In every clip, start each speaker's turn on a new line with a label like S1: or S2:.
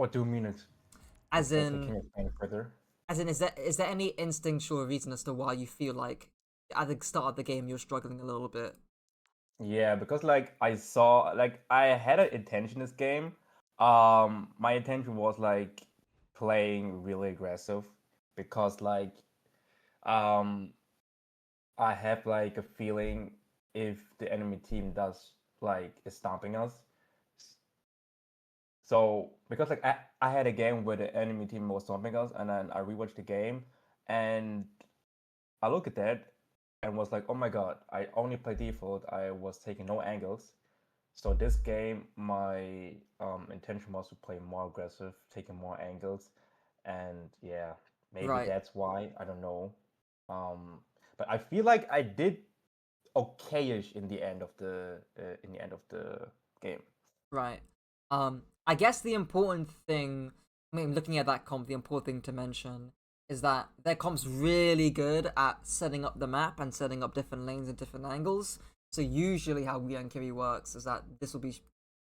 S1: What do you mean?
S2: As
S1: Can
S2: in,
S1: you explain it further?
S2: is there any instinctual reason as to why you feel like at the start of the game you're struggling a little bit?
S1: Yeah, because like I saw, like I had an intention this game. My intention was like playing really aggressive because like um I have like a feeling if the enemy team does like is stomping us. So because like I had a game where the enemy team was stomping us, and then I rewatched the game, and I look at that and was like, oh my god, I only play default. I was taking no angles. So this game, my intention was to play more aggressive, taking more angles, and yeah, maybe
S2: Right,
S1: that's why. I don't know. Um, but I feel like I did okayish in the end of the game.
S2: right. I guess the important thing, I mean, looking at that comp, the important thing to mention is that their comp's really good at setting up the map and setting up different lanes and different angles. So usually how Kiri works is that this will be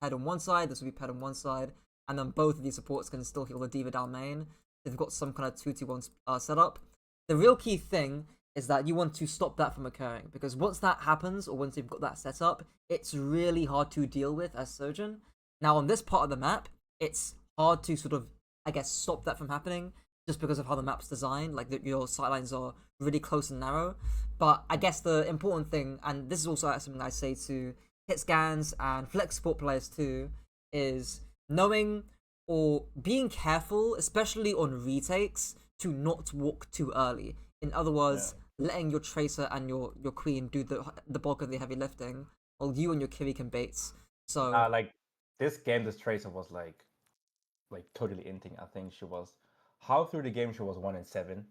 S2: paired on one side, this will be paired on one side, and then both of these supports can still heal the diva down main. They've got some kind of 2-2-1 setup. The real key thing is that you want to stop that from occurring, because once that happens, or once you've got that set up, it's really hard to deal with as Sojourn. Now on this part of the map, it's hard to sort of, I guess, stop that from happening just because of how the map's designed. Like your sightlines are really close and narrow. But I guess the important thing, and this is also something I say to hit scans and flex support players too, is knowing or being careful, especially on retakes, to not walk too early. In other
S1: Yeah.
S2: words, letting your tracer and your queen do the bulk of the heavy lifting, while you and your Kiri can baits. So
S1: Like this game, this Tracer was like totally inting. I think she was how through the game she was 1-7.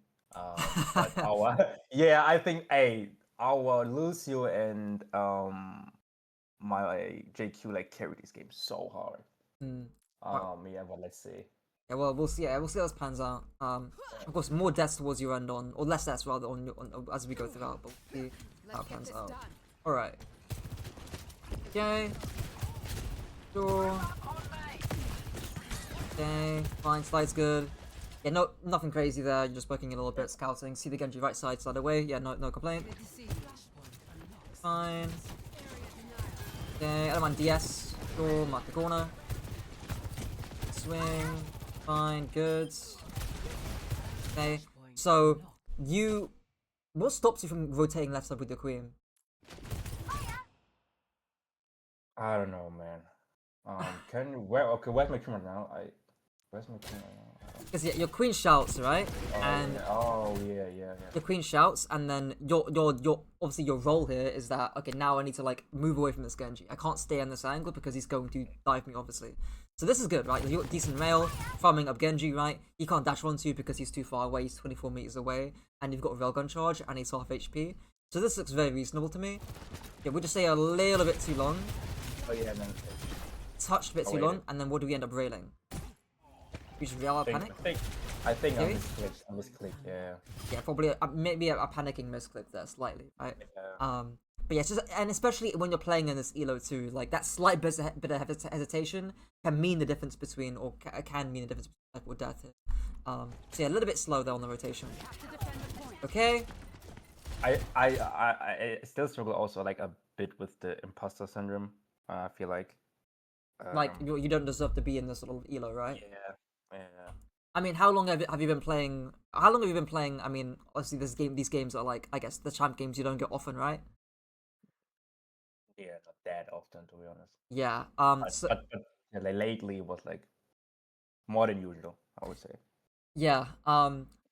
S1: But our yeah, I think our Lucio and my JQ like carried this game so hard.
S2: mm,
S1: Yeah, but let's see.
S2: yeah, well, we'll see. Yeah, we'll see how this pans out. Of course, more deaths towards your end on, or less deaths rather on as we go throughout. But we'll see how it pans out. All right. Okay. Sure. Okay. Fine. Slide's good. Yeah, no, nothing crazy there. You're just working a little bit, scouting. See the Genji right side, slide away. Yeah, no complaint. Fine. Okay, I don't mind DS. Sure, mark the corner. Swing. Fine, good. Okay, so you, what stops you from rotating left side with your queen?
S1: I don't know, man. Can you where? Okay, where's my camera now? Where's my camera now?
S2: Because yeah, your queen shouts, right?
S1: Oh
S2: And
S1: yeah. Oh yeah, yeah,
S2: your queen shouts, and then your obviously your role here is that okay, now I need to like move away from this Genji. I can't stay on this angle because he's going to dive me, obviously. So this is good, right? You got decent rail, farming up Genji, right? He can't dash onto you because he's too far away. He's 24 meters away, and you've got a railgun charge, and he's half HP. So this looks very reasonable to me. Yeah, we'll just say a little bit too long,
S1: Oh yeah, and then
S2: touched a bit
S1: oh
S2: too
S1: wait.
S2: long, and then what do we end up railing? We just rail our panic.
S1: I think I
S2: Maybe?
S1: misclicked. I misclicked. Yeah.
S2: Yeah, probably maybe a panicking misclick there slightly, right?
S1: Yeah.
S2: But yeah, it's just, and especially when you're playing in this elo too, like that slight bit of hesitation can mean the difference between, or can mean the difference between life or death. So yeah, a little bit slow there on the rotation. Okay,
S1: I still struggle also like a bit with the imposter syndrome. I feel like.
S2: like
S1: Um,
S2: you don't deserve to be in this little elo, right?
S1: yeah. Yeah.
S2: I mean, how long have you been playing? How long have you been playing? I mean, obviously, these games are like, I guess, the champ games you don't get often, right?
S1: Yeah. Not that often, to be honest.
S2: Yeah.
S1: But
S2: So
S1: but, but yeah, like lately it was like more than usual, I would say.
S2: yeah.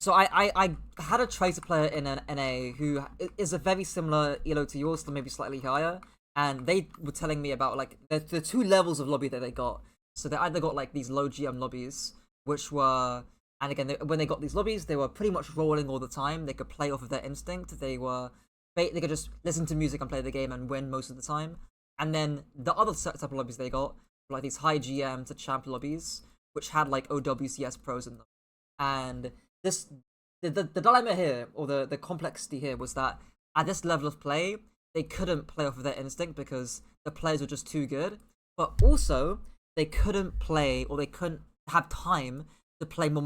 S2: So I had a tracer player in an NA who is a very similar elo to yours, though maybe slightly higher, and they were telling me about like the two levels of lobby that they got. So they either got like these low GM lobbies, which were, and again, when they got these lobbies, they were pretty much rolling all the time. They could play off of their instinct. They could just listen to music and play the game and win most of the time. And then the other type of lobbies they got were like these high GM to champ lobbies, which had like OWCS pros in them. And this the dilemma here, or the complexity here, was that at this level of play, they couldn't play off of their instinct because the players were just too good. But also, they couldn't play, or they couldn't have time to play more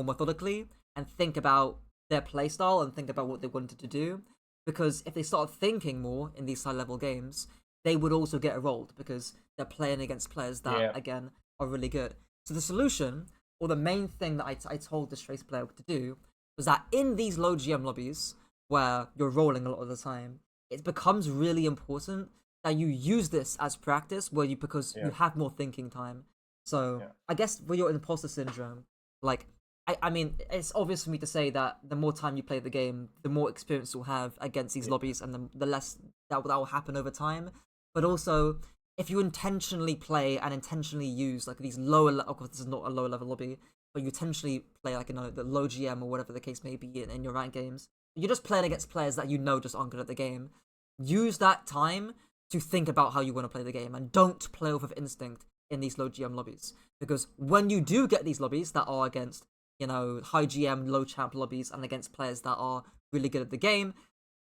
S2: methodically and think about their playstyle and think about what they wanted to do. Because if they start thinking more in these high level games, they would also get rolled because they're playing against players that again are really good. So the solution, or the main thing that I told this Trace player to do, was that in these low GM lobbies where you're rolling a lot of the time, it becomes really important that you use this as practice because you have more thinking time. So I guess with your imposter syndrome, like I mean, it's obvious for me to say that the more time you play the game, the more experience you'll have against these lobbies, and the less that will happen over time. But also, if you intentionally play and intentionally use like these of course this is not a lower level lobby, but you intentionally play like the low GM or whatever the case may be in your ranked games, you're just playing against players that you know just aren't good at the game. Use that time to think about how you want to play the game, and don't play off of instinct in these low GM lobbies. Because when you do get these lobbies that are against, high GM, low champ lobbies, and against players that are really good at the game,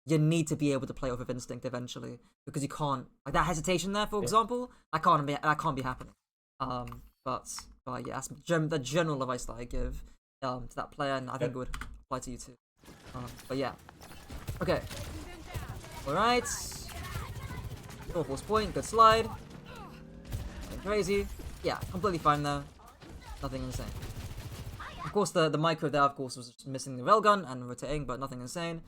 S2: you need to be able to play off of instinct eventually. Because you can't, like that hesitation there, for example, that can't be happening. But yeah, that's the general advice that I give to that player, and I think it would apply to you too. But yeah, okay, all right. Short force point, good slide. Nothing crazy. Yeah, completely fine there. Nothing insane. Of course, the micro there, of course, was just missing the railgun and rotating, but nothing insane.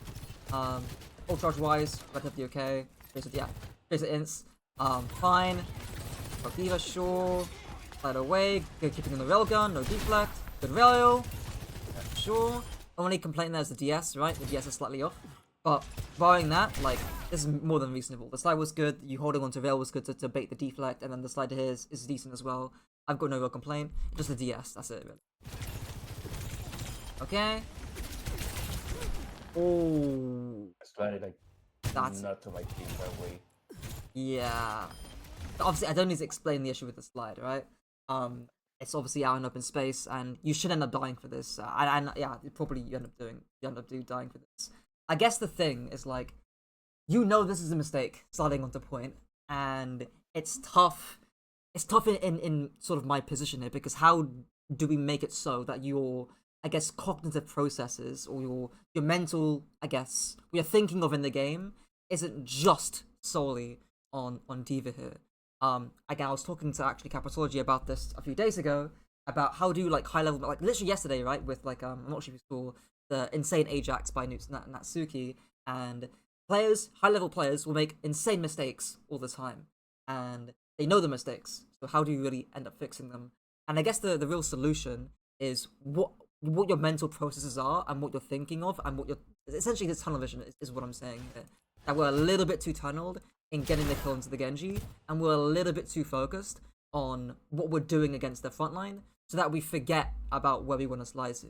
S2: Full charge wise, relatively okay. Tracer ints, fine. Got Diva, sure. Slide away, good keeping in the railgun, no deflect. Good rail, sure. Only complaint there is the DS, right? The DS is slightly off. But barring that, like, this is more than reasonable. The slide was good, you holding onto rail was good to bait the deflect, and then the slide here is decent as well. I've got no real complaint. Just the DS, that's it, really. Okay. Oh.
S1: Slightly like
S2: That's
S1: not to like be that way.
S2: Yeah. Obviously, I don't need to explain the issue with the slide, right? It's obviously out in open space, and you should end up dying for this. And yeah, probably you end up dying for this. I guess the thing is like, this is a mistake sliding onto point, and it's tough. It's tough in sort of my position here, because how do we make it so that your, I guess, cognitive processes or your mental, I guess, what you're thinking of in the game isn't just solely on Diva here. Again, I was talking to actually Capitology about this a few days ago, about how do like high level, like literally yesterday, right, with like I'm not sure if you saw the Insane Ajax by Natsuki, and high level players will make insane mistakes all the time, and they know the mistakes. So how do you really end up fixing them? And I guess the real solution is what your mental processes are, and what you're thinking of, and what you're essentially, this tunnel vision is what I'm saying here. That we're a little bit too tunneled in getting the kill into the Genji, and we're a little bit too focused on what we're doing against their front line, so that we forget about where we want to slide to.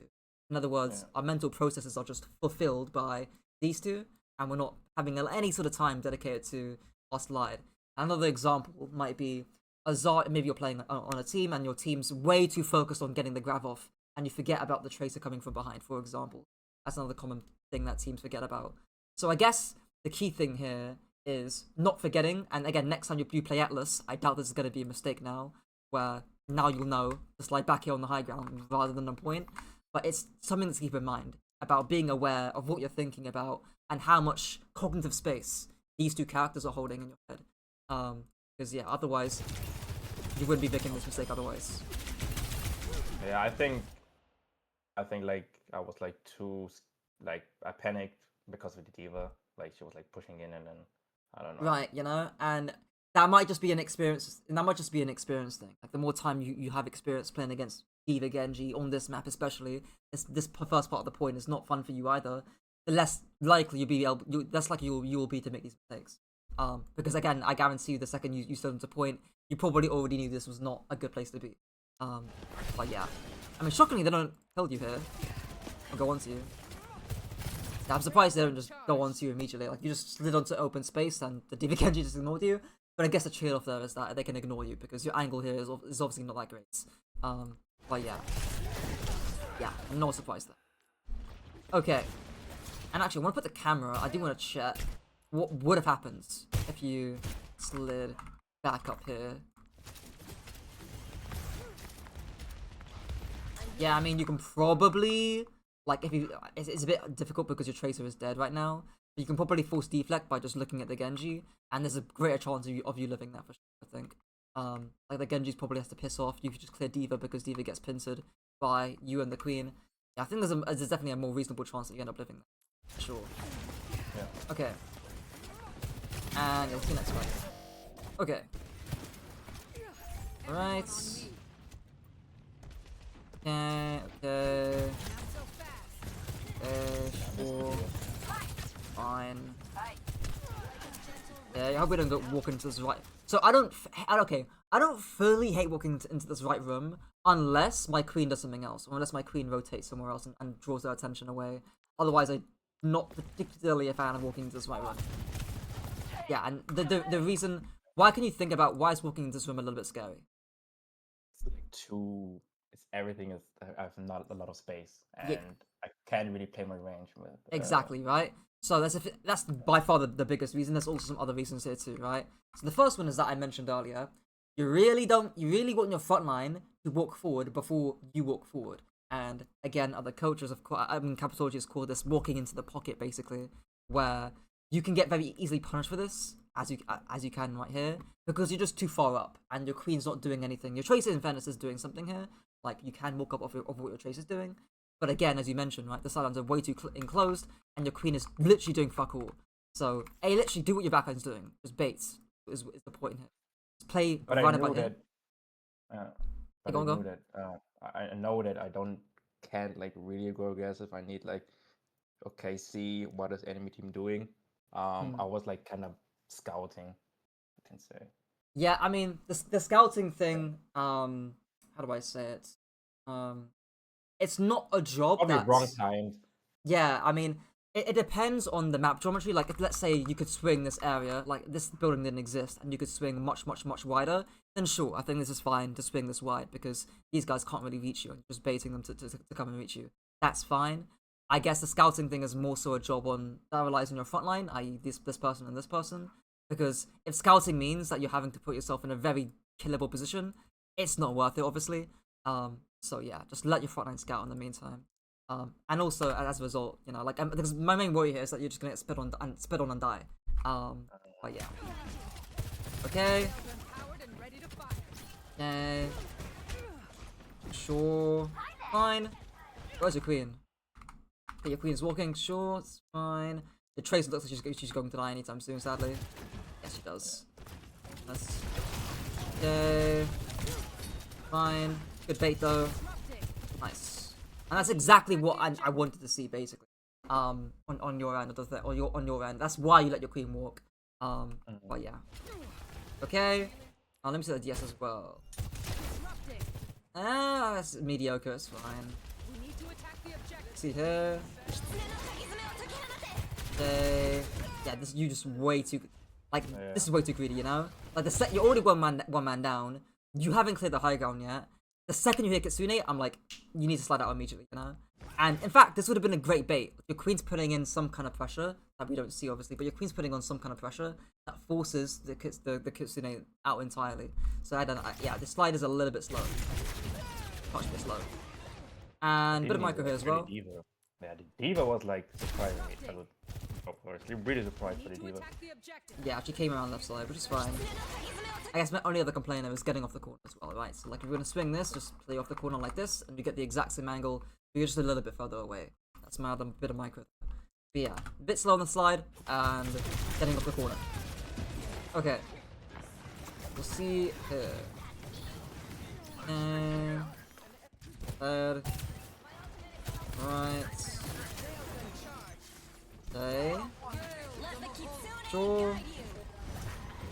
S2: In other words, our mental processes are just fulfilled by these two, and we're not having any sort of time dedicated to our slide. Another example might be maybe you're playing on a team, and your team's way too focused on getting the grab off, and you forget about the Tracer coming from behind, for example. That's another common thing that teams forget about. So I guess the key thing here is not forgetting, and again, next time you play Atlas, I doubt this is going to be a mistake now, where now you'll know to slide back here on the high ground rather than on point. But it's something to keep in mind about being aware of what you're thinking about, and how much cognitive space these two characters are holding in your head. Because yeah, otherwise, you wouldn't be making this mistake otherwise.
S1: Yeah, I think like I was like I panicked because of the Diva. Like she was like pushing in, and then I don't know.
S2: Right, and that might just be an experience. That might just be an experience thing. Like the more time you have experience playing against Diva Genji on this map, especially, this first part of the point is not fun for you either. The less likely you will be to make these mistakes. Because again, I guarantee you, the second you stood into point, you probably already knew this was not a good place to be. But yeah, I mean, shockingly, they don't kill you here or go onto you. Yeah, I'm surprised they don't just go onto you immediately. Like, you just slid onto open space and the Diva Genji just ignored you. But I guess the trade-off there is that they can ignore you because your angle here is obviously not that great. But yeah, I'm not surprised there. Okay, and actually, I want to put the camera. I do want to check what would have happened if you slid back up here. Yeah, I mean, you can probably like if you it's a bit difficult because your tracer is dead right now. But you can probably force deflect by just looking at the Genji, and there's a greater chance of you living that for sure. I think. Like the Genji's probably has to piss off. You could just clear Diva because Diva gets pincered by you and the Queen. Yeah, I think there's definitely a more reasonable chance that you end up living that. For sure.
S1: Yeah.
S2: Okay. And let's see next fight. Okay. Alright. Okay, okay. Okay, sure. Fine. Yeah, I hope we don't go walk into this right. So I don't. Okay, I don't fully hate walking into this right room unless my queen does something else, or unless my queen rotates somewhere else and draws their attention away. Otherwise, I'm not particularly a fan of walking into this right room. Yeah, and the reason why can you think about why is walking into this room a little bit scary?
S1: It's like too. It's everything is. I have not a lot of space,
S2: Yeah,
S1: and I can't really play my range with.
S2: exactly, right? So that's by far the biggest reason. There's also some other reasons here too, right? So the first one is that I mentioned earlier. You really want your front line to walk forward before you walk forward. And again, other coaches of course, I mean, Capitologists call this walking into the pocket, basically, where you can get very easily punished for this, as you can right here, because you're just too far up and your queen's not doing anything. Your tracer, in fairness, is doing something here. Like you can walk up of what your tracer's doing, but again, as you mentioned, right, the sidelines are way too enclosed, and your queen is literally doing fuck all. So, literally do what your backline's doing. Just baits is the point here. Just play
S1: But I
S2: right
S1: knew
S2: about here.
S1: that. Uh,
S2: Hey,
S1: but
S2: go
S1: I
S2: on,
S1: knew
S2: go.
S1: that. I know that I can't like really go aggressive. I need like, okay, see what is enemy team doing. I was like kind of scouting, I can say.
S2: Yeah, I mean the scouting thing. How do I say it? Um, it's not a job
S1: Probably wrong
S2: that's.
S1: timed.
S2: Yeah, I mean, it depends on the map geometry. Like, if let's say you could swing this area, like this building didn't exist, and you could swing much wider, then sure, I think this is fine to swing this wide because these guys can't really reach you, and you're just baiting them to come and reach you. That's fine. I guess the scouting thing is more so a job that relies on your front line, i.e., this person and this person. Because if scouting means that you're having to put yourself in a very killable position, it's not worth it, obviously. So yeah, just let your front line scout in the meantime. And also as a result, like because my main worry here is that you're just gonna get spit on and die. But yeah. Okay. Okay. Sure. Fine. Where's your queen? Okay, your queen's walking. Sure, it's fine. The tracer looks like she's going to die anytime soon, sadly. Yes, she does. That's okay. Fine. Good bait though. Nice. And that's exactly what I wanted to see, basically. On your end, or on your end. That's why you let your queen walk. But yeah. Okay. Let me see the DS as well. That's mediocre. It's fine. See here. Okay. Yeah, this you just way too like
S1: Yeah.
S2: this is way too greedy, you know? Like you're already one man down. You haven't cleared the high ground yet. The second you hear Kitsune, I'm like, you need to slide out immediately, you know? And in fact, this would have been a great bait. Your queen's putting in some kind of pressure that we don't see, obviously, but your queen's putting on some kind of pressure that forces the Kitsune out entirely. So yeah, the slide is a little bit slow, much bit slow, and a bit of micro here as well.
S1: Diva. Yeah, the Diva was like surprising me. I was, of course, really surprised for the Diva.
S2: Yeah, she came around left side, which is fine. I guess my only other complaint was getting off the corner as well, right? So like if you're gonna swing this, just play off the corner like this, and you get the exact same angle, but you're just a little bit further away. That's my other bit of micro. But yeah, a bit slow on the slide, and getting off the corner. Okay. We'll see here. And third. Right. Okay. Sure.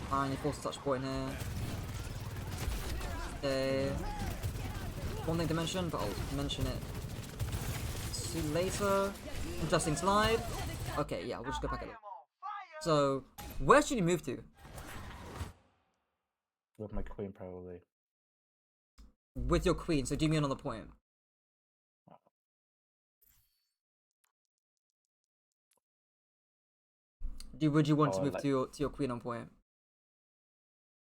S2: Fine, you force a touch point here. Okay. One thing to mention, but I'll mention it soon later. Interesting slide. Okay, yeah, we'll just go back at it. So, where should you move to?
S1: With my queen, probably.
S2: With your queen, so do me another point. Would you want to move
S1: like,
S2: to your queen on point?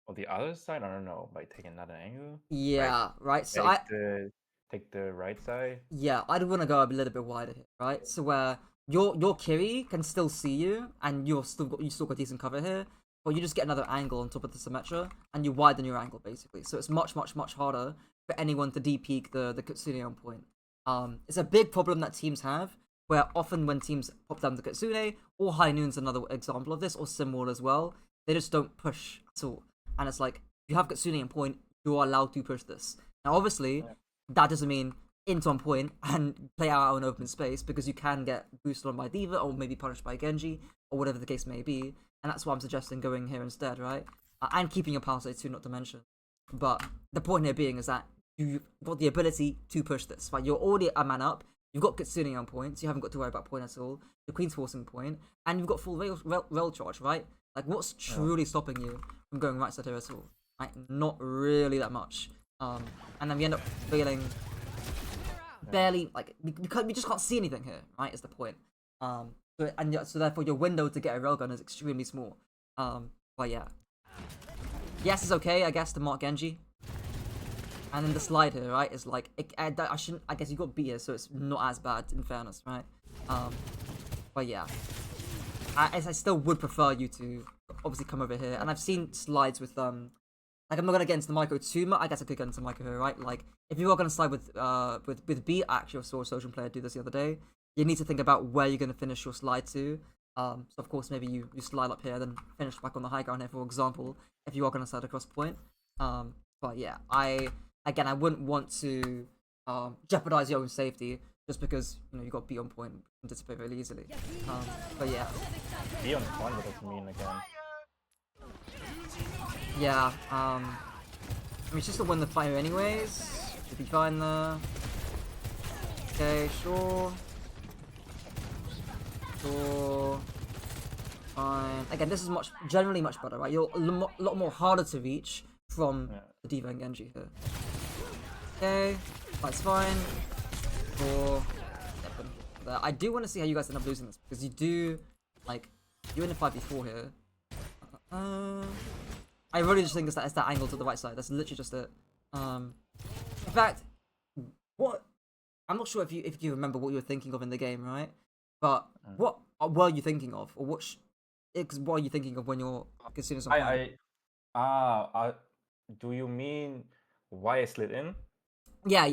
S1: On the other side, I don't know, like take another angle.
S2: Yeah,
S1: like,
S2: right. So
S1: take the take the right side.
S2: Yeah, I'd want to go a little bit wider here, right? So where your Kiri can still see you, and you still got decent cover here, but you just get another angle on top of the Symmetra, and you widen your angle basically. So it's much harder for anyone to de-peek the Kitsune on point. It's a big problem that teams have, where often when teams pop down the Kitsune, or High Noon's another example of this, or Simwall as well, they just don't push at all. And it's like, if you have Kitsune on point, you are allowed to push this. Now, obviously, that doesn't mean into on point and play out in open space, because you can get boosted on by D.Va or maybe punished by Genji or whatever the case may be, and that's why I'm suggesting going here instead, right? And keeping your power state too, not to mention. But the point here being is that you've got the ability to push this, right? You're already a man up, you've got Kitsune on point, so you haven't got to worry about point at all. The Queen's forcing point, and you've got full rail charge, right? Like, what's truly stopping you from going right side here at all? Like, not really that much. And then we end up feeling barely, like, we just can't see anything here, right? Is the point. So therefore your window to get a railgun is extremely small. But yeah. Yes, it's okay, I guess, to mark Genji. And then the slide here, right, is like, I guess you got beat here, so it's not as bad, in fairness, right? But yeah. I still would prefer you to obviously come over here. And I've seen slides with, like, I'm not gonna get into the micro too much. I guess I could get into micro here, right? Like, if you are gonna slide with B, actually, I saw a Sojourn player do this the other day. You need to think about where you're gonna finish your slide to. So of course, maybe you slide up here, then finish back on the high ground here, for example, if you are gonna slide across point. But yeah, I wouldn't want to jeopardize your own safety just because you got B on point and dissipate really easily. But yeah.
S1: B on point, what does it mean again?
S2: Yeah, I mean, it's just to win the fight anyways. Should be fine there. Okay, sure. Sure. Fine. Again, this is generally much better, right? You're a lot more harder to reach from the D.Va and Genji here. Okay, that's fine. Sure. I do want to see how you guys end up losing this, because you do, like, you're in a 5v4 here. I really just think it's that angle to the right side. That's literally just it. In fact, I'm not sure if you remember what you were thinking of in the game, right? But what were you thinking of, or what are you thinking of when you're considering something?
S1: Do you mean why I slid in?
S2: Yeah.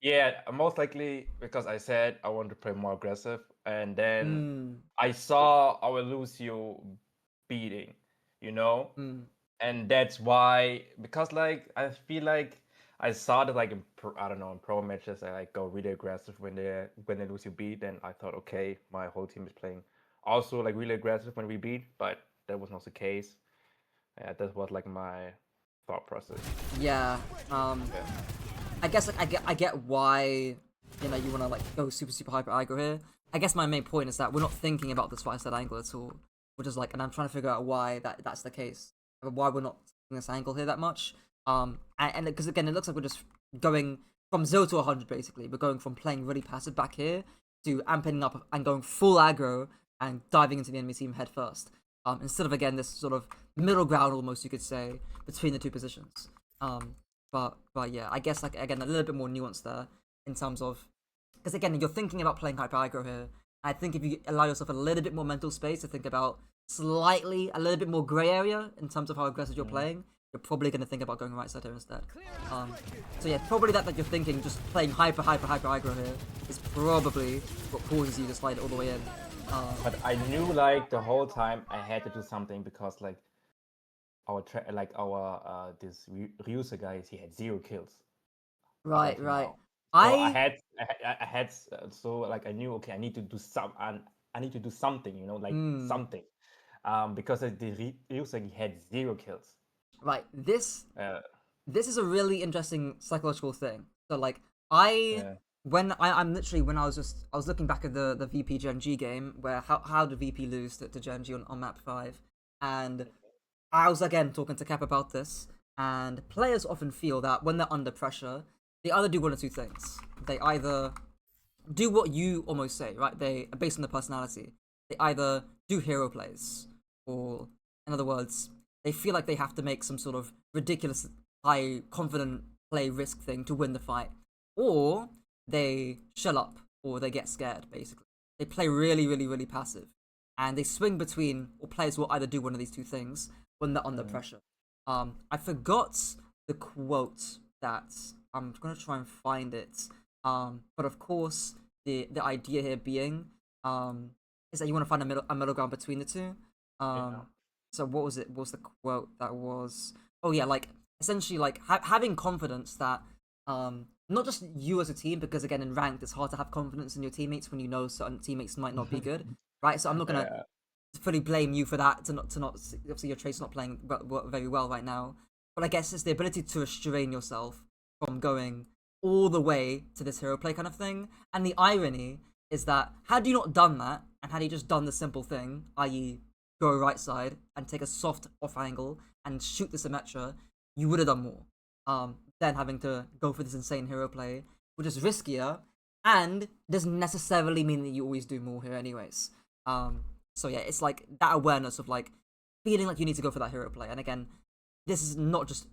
S1: Yeah, most likely because I said I want to play more aggressive, and then I saw our Lucio beating, and that's why, because like I feel like I saw that, like, in pro matches I like go really aggressive when they lose you beat, and I thought, okay, my whole team is playing also like really aggressive when we beat, but that was not the case. Yeah, that was like my thought process.
S2: Yeah. I guess like I get why you want to like go super hyper aggro here. I guess my main point is that we're not thinking about this right side angle at all, which is like, and I'm trying to figure out why that's the case, why we're not taking this angle here that much. And because again, it looks like we're just going from 0 to 100 basically. We're going from playing really passive back here to amping up and going full aggro and diving into the enemy team head first. Instead of, again, this sort of middle ground almost, you could say, between the two positions. But yeah, I guess, like, again, a little bit more nuance there in terms of, because again, you're thinking about playing hyper aggro here. I think if you allow yourself a little bit more mental space to think about a little bit more grey area in terms of how aggressive you're playing, you're probably going to think about going right side here instead. So yeah, probably that you're thinking just playing hyper aggro here is probably what causes you to slide it all the way in.
S1: But I knew, like, the whole time I had to do something, because like our this Ryusa guy, he had 0 kills.
S2: Right.
S1: So I had so like I knew, okay, I need to do something, like something, because the Ryusa, he had 0 kills.
S2: Right. This is a really interesting psychological thing. So like when I was looking back at the VP Gen G game, where how did VP lose to Gen G on map 5, and I was again talking to Cap about this, and players often feel that when they're under pressure, they either do one or two things. They either do what you almost say, right? They, based on their personality, they either do hero plays, or in other words, they feel like they have to make some sort of ridiculous high confident play risk thing to win the fight. or they shell up, or they get scared. Basically, they play really, really, really passive, and they swing between. Or players will either do one of these two things when they're under
S1: Mm.
S2: pressure. I forgot the quote that I'm gonna try and find it. But of course, the idea here being is that you want to find a middle ground between the two.
S1: Yeah.
S2: Um, so what was it? What was the quote that was? Oh yeah, like essentially like having confidence that not just you as a team, because again in ranked it's hard to have confidence in your teammates when you know certain teammates might not be good, right? So I'm not gonna
S1: Yeah.
S2: fully blame you for that, to not obviously your trade's not playing very well right now, but I guess it's the ability to restrain yourself from going all the way to this hero play kind of thing. And the irony is that had you not done that, and had you just done the simple thing, i.e. go right side and take a soft off angle and shoot the Symmetra, you would have done more than having to go for this insane hero play, which is riskier and doesn't necessarily mean that you always do more here anyways. So yeah, it's like that awareness of like feeling like you need to go for that hero play. And again, this is not just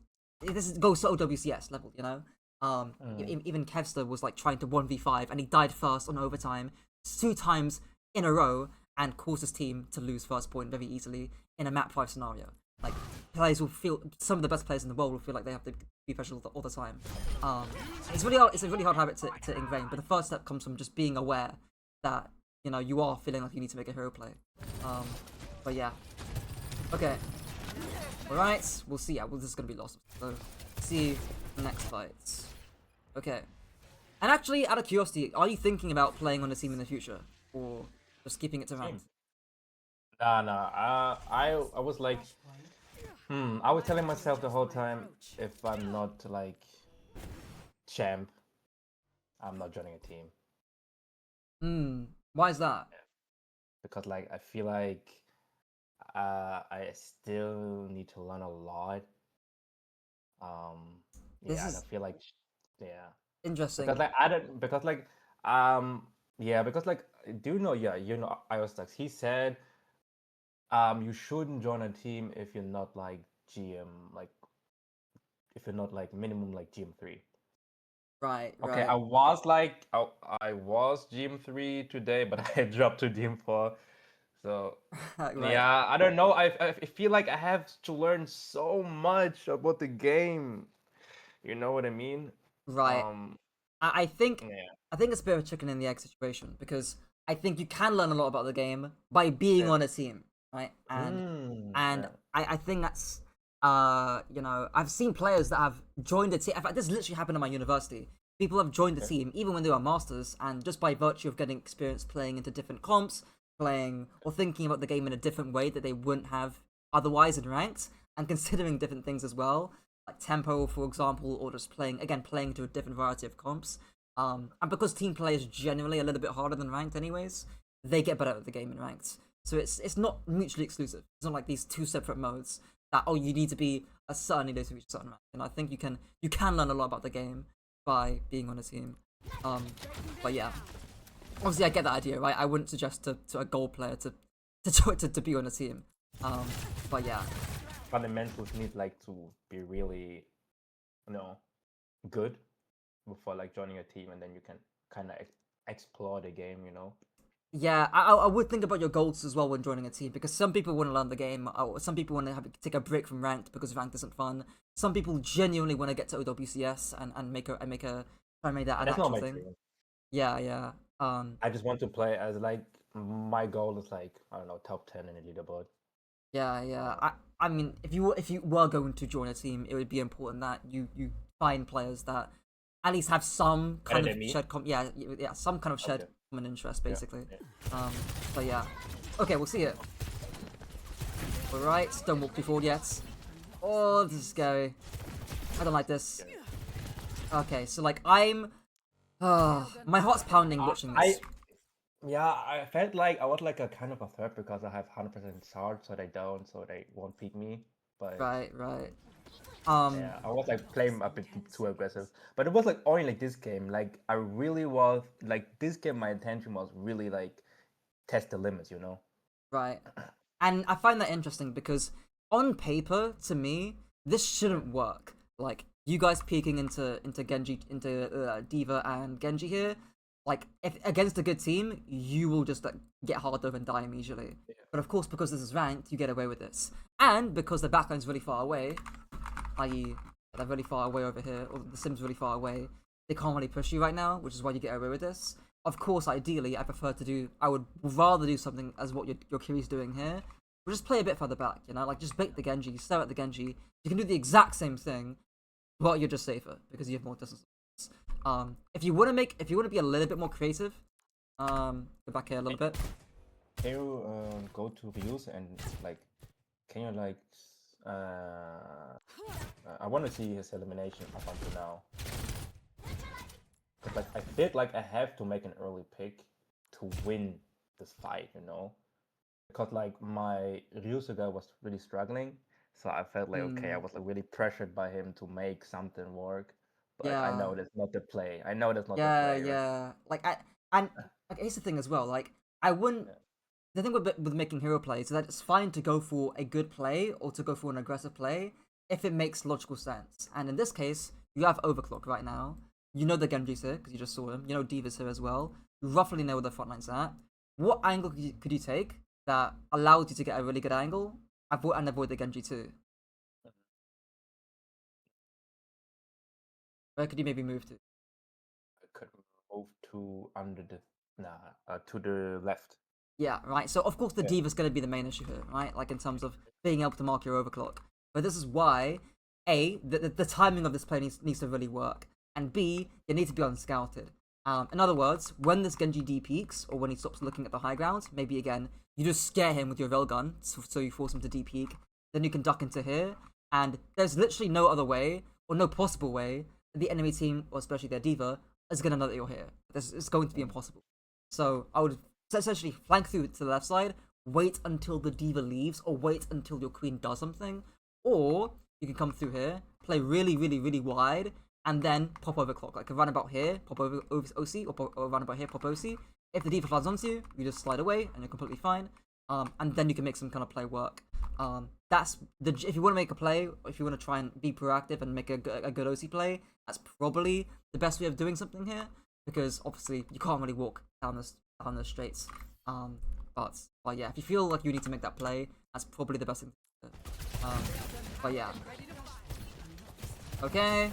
S2: goes to OWCS level, you know.
S1: Mm.
S2: Even Kevster was like trying to 1v5 and he died first on overtime 2 times in a row and caused his team to lose first point very easily in a map 5 scenario. Like players will feel, some of the best players in the world will feel like they have to be pressured all the time. It's really hard, it's a really hard habit to ingrain, but the first step comes from just being aware that you know you are feeling like you need to make a hero play. But yeah, okay, all right, we'll see. Yeah, well, this is gonna be lost. So see the next fight. Okay, and actually, out of curiosity, are you thinking about playing on a team in the future, or just keeping it to
S1: Team.
S2: ranked?
S1: Nah, nah. I was like, I was telling myself the whole time, if I'm not like champ, I'm not joining a team.
S2: Why is that?
S1: Because like I feel like I still need to learn a lot. Um,
S2: This
S1: yeah, I
S2: is
S1: don't feel like, yeah, because
S2: interesting.
S1: like I don't because like um yeah because like do you know iOS he said you shouldn't join a team if you're not like GM like if you're not like minimum like GM3.
S2: Right,
S1: Okay,
S2: right,
S1: I was GM3 today, but I dropped to GM4. So
S2: right,
S1: yeah, I don't know. I feel like I have to learn so much about the game. You know what I mean?
S2: right.
S1: Um,
S2: I think
S1: yeah.
S2: I think it's a bit of a chicken and the egg situation because I think you can learn a lot about the game by being
S1: Yeah.
S2: on a team, right? And
S1: Yeah.
S2: I think that's you know, I've seen players that have joined a team. In fact, this literally happened in my university. People have joined the
S1: Okay.
S2: team even when they were masters, and just by virtue of getting experience playing into different comps, playing or thinking about the game in a different way that they wouldn't have otherwise in ranked, and considering different things as well, like tempo, for example, or just playing to a different variety of comps. And because team play is generally a little bit harder than ranked, anyways, they get better at the game in ranked. So it's not mutually exclusive. It's not like these two separate modes that you need to be a certain leader to reach a certain rank. And I think you can learn a lot about the game by being on a team. But yeah, obviously I get that idea, right? I wouldn't suggest to a gold player to be on a team. But yeah,
S1: Fundamentals need like to be really, you know, good before like joining a team, and then you can kind of explore the game. You know.
S2: yeah, I would think about your goals as well when joining a team because some people want to learn the game. Some people want to take a break from ranked because ranked isn't fun. Some people genuinely want to get to OWCS and try and make that
S1: And
S2: an
S1: that's not
S2: actual
S1: my
S2: thing.
S1: dream.
S2: Yeah, yeah.
S1: I just want to play as like my goal is like I don't know top 10 in the leaderboard.
S2: Yeah, yeah.
S1: Uh,
S2: I mean, if you were going to join a team, it would be important that you find players that at least have some
S1: better
S2: kind of
S1: than me.
S2: yeah, some kind of shared
S1: Okay.
S2: common interest,
S1: Yeah.
S2: basically.
S1: Yeah.
S2: Um, but yeah. Okay, we'll see it. All right, don't walk too forward yet. Oh, this is scary. I don't like this. Okay, so like my heart's pounding watching
S1: I
S2: this.
S1: yeah, I felt like I was like a kind of a threat because I have 100% charge, so they won't pick me. But
S2: Right, right. Um,
S1: yeah, I was like playing a bit too aggressive. But it was like only like this game. Like I really was like this game. My intention was really like test the limits, you know.
S2: right. And I find that interesting because on paper, to me, this shouldn't work. Like you guys peeking into Genji, into Diva and Genji here, like if against a good team, you will just like get hard over and die immediately.
S1: Yeah.
S2: But of course, because this is ranked, you get away with this, and because the backline's really far away, i.e. they're really far away over here, or the Sim's really far away, they can't really push you right now, which is why you get away with this. Of course, ideally, I would rather do something as what your Kiri's doing here. But just play a bit further back, you know, like just bait the Genji, stare at the Genji. You can do the exact same thing, but you're just safer because you have more distance. If you want to be a little bit more creative, go back here a little bit.
S1: Can you go to views and like, can you like, I want to see his elimination up until now. But like, I feel like I have to make an early pick to win this fight, you know, because like my Ryusuga was really struggling, so I felt like okay, I was like really pressured by him to make something work. But I know that's not the play. I know that's not the play.
S2: Yeah. Like and like here's the thing as well. Like I wouldn't. The thing with making hero plays is that it's fine to go for a good play or to go for an aggressive play if it makes logical sense. And in this case, you have Overclock right now. You know the Genji's here because you just saw him. You know Diva's here as well. You roughly know where the front line's at. What angle could you take that allows you to get a really good angle and avoid the Genji too? Where could you maybe move to?
S1: I could move to to the left.
S2: Yeah, right. So of course the Diva's going to be the main issue here, right? Like in terms of being able to mark your overclock. But this is why the timing of this play needs to really work, and B, you need to be unscouted. In other words, when this Genji D peaks or when he stops looking at the high ground, maybe again you just scare him with your railgun, so you force him to D peak. Then you can duck into here, and there's literally no other way or no possible way that the enemy team, or especially their Diva, is going to know that you're here. It's going to be impossible. So I would essentially flank through to the left side, wait until the Diva leaves, or wait until your queen does something, or you can come through here, play really, really, really wide, and then pop overclock. Like a runabout here, pop over OC, or runabout here, pop OC. If the Diva flies onto you, you just slide away, and you're completely fine. And then you can make some kind of play work. That's if you want to make a play, if you want to try and be proactive and make a good OC play, that's probably the best way of doing something here, because obviously you can't really walk down the straights. But yeah, if you feel like you need to make that play, that's probably the best thing to do. But yeah. Okay.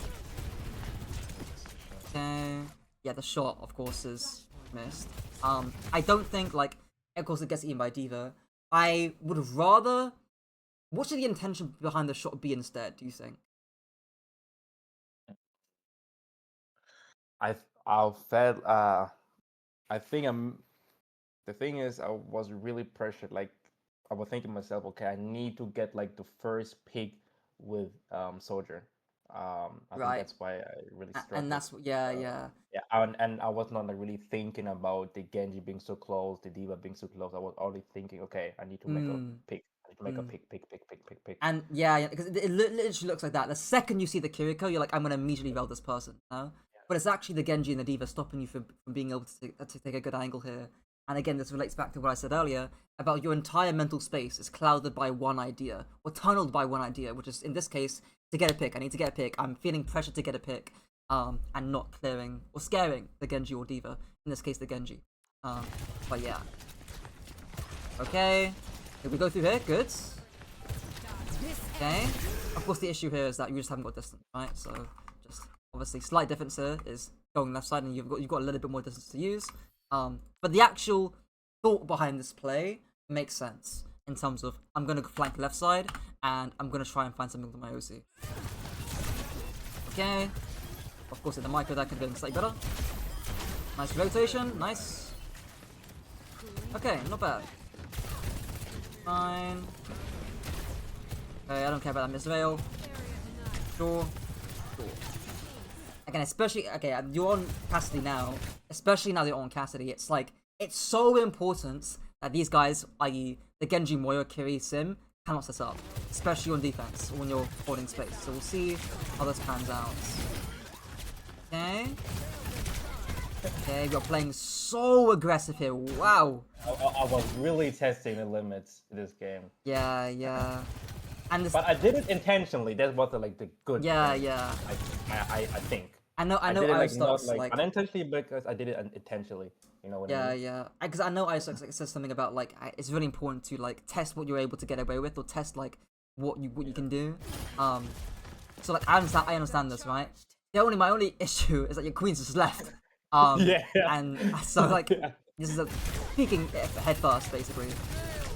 S2: Yeah, the shot, of course, is missed. I don't think, like, of course it gets eaten by Diva. I would rather... What should the intention behind the shot be instead, do you think?
S1: I think the thing is I was really pressured. Like I was thinking to myself, okay, I need to get like the first pick with Sojourn. I think that's why I really struggled.
S2: And that's yeah.
S1: And I was not like really thinking about the Genji being so close, the Diva being so close. I was only thinking, okay, I need to make a pick. I need to make a pick.
S2: And yeah, because it literally looks like that. The second you see the Kiriko, you're like, I'm gonna immediately rail this person. No? But it's actually the Genji and the Diva stopping you from being able to take a good angle here. And again, this relates back to what I said earlier about your entire mental space is clouded by one idea, or tunneled by one idea, which is, in this case, to get a pick. I need to get a pick. I'm feeling pressure to get a pick, and not clearing or scaring the Genji or Diva. In this case, the Genji. But yeah. Okay. Did we go through here? Good. Okay. Of course, the issue here is that you just haven't got distance, right? So, just obviously, slight difference here is going left side, and you've got a little bit more distance to use. But the actual thought behind this play makes sense in terms of I'm going to flank left side and I'm going to try and find something with my OC. Okay. Of course, in the micro that could have been slightly better. Nice rotation. Nice. Okay, not bad. Fine. Okay, I don't care about that misrail. Sure. Again, especially, okay, you're on Cassidy now, especially now that you're on Cassidy, it's like, it's so important that these guys, i.e. the Genji, Moira, Kiri, Sim, cannot set up, especially on defense, or when you're holding space. So we'll see how this pans out. Okay. Okay, we're playing so aggressive here, wow.
S1: I was really testing the limits in this game.
S2: Yeah. And this,
S1: But I did it intentionally. That was like the good
S2: yeah,
S1: thing.
S2: yeah.
S1: I think.
S2: I know
S1: I did it like not
S2: iStox
S1: like unintentionally because I did it intentionally. You know what I
S2: yeah,
S1: mean?
S2: yeah. Because I know iStox like, says something about like it's really important to like test what you're able to get away with or test like what you can do. So like I understand this, right? My only issue is that your queen's just left.
S1: Yeah.
S2: And so like
S1: Yeah.
S2: this is a peeking head first basically.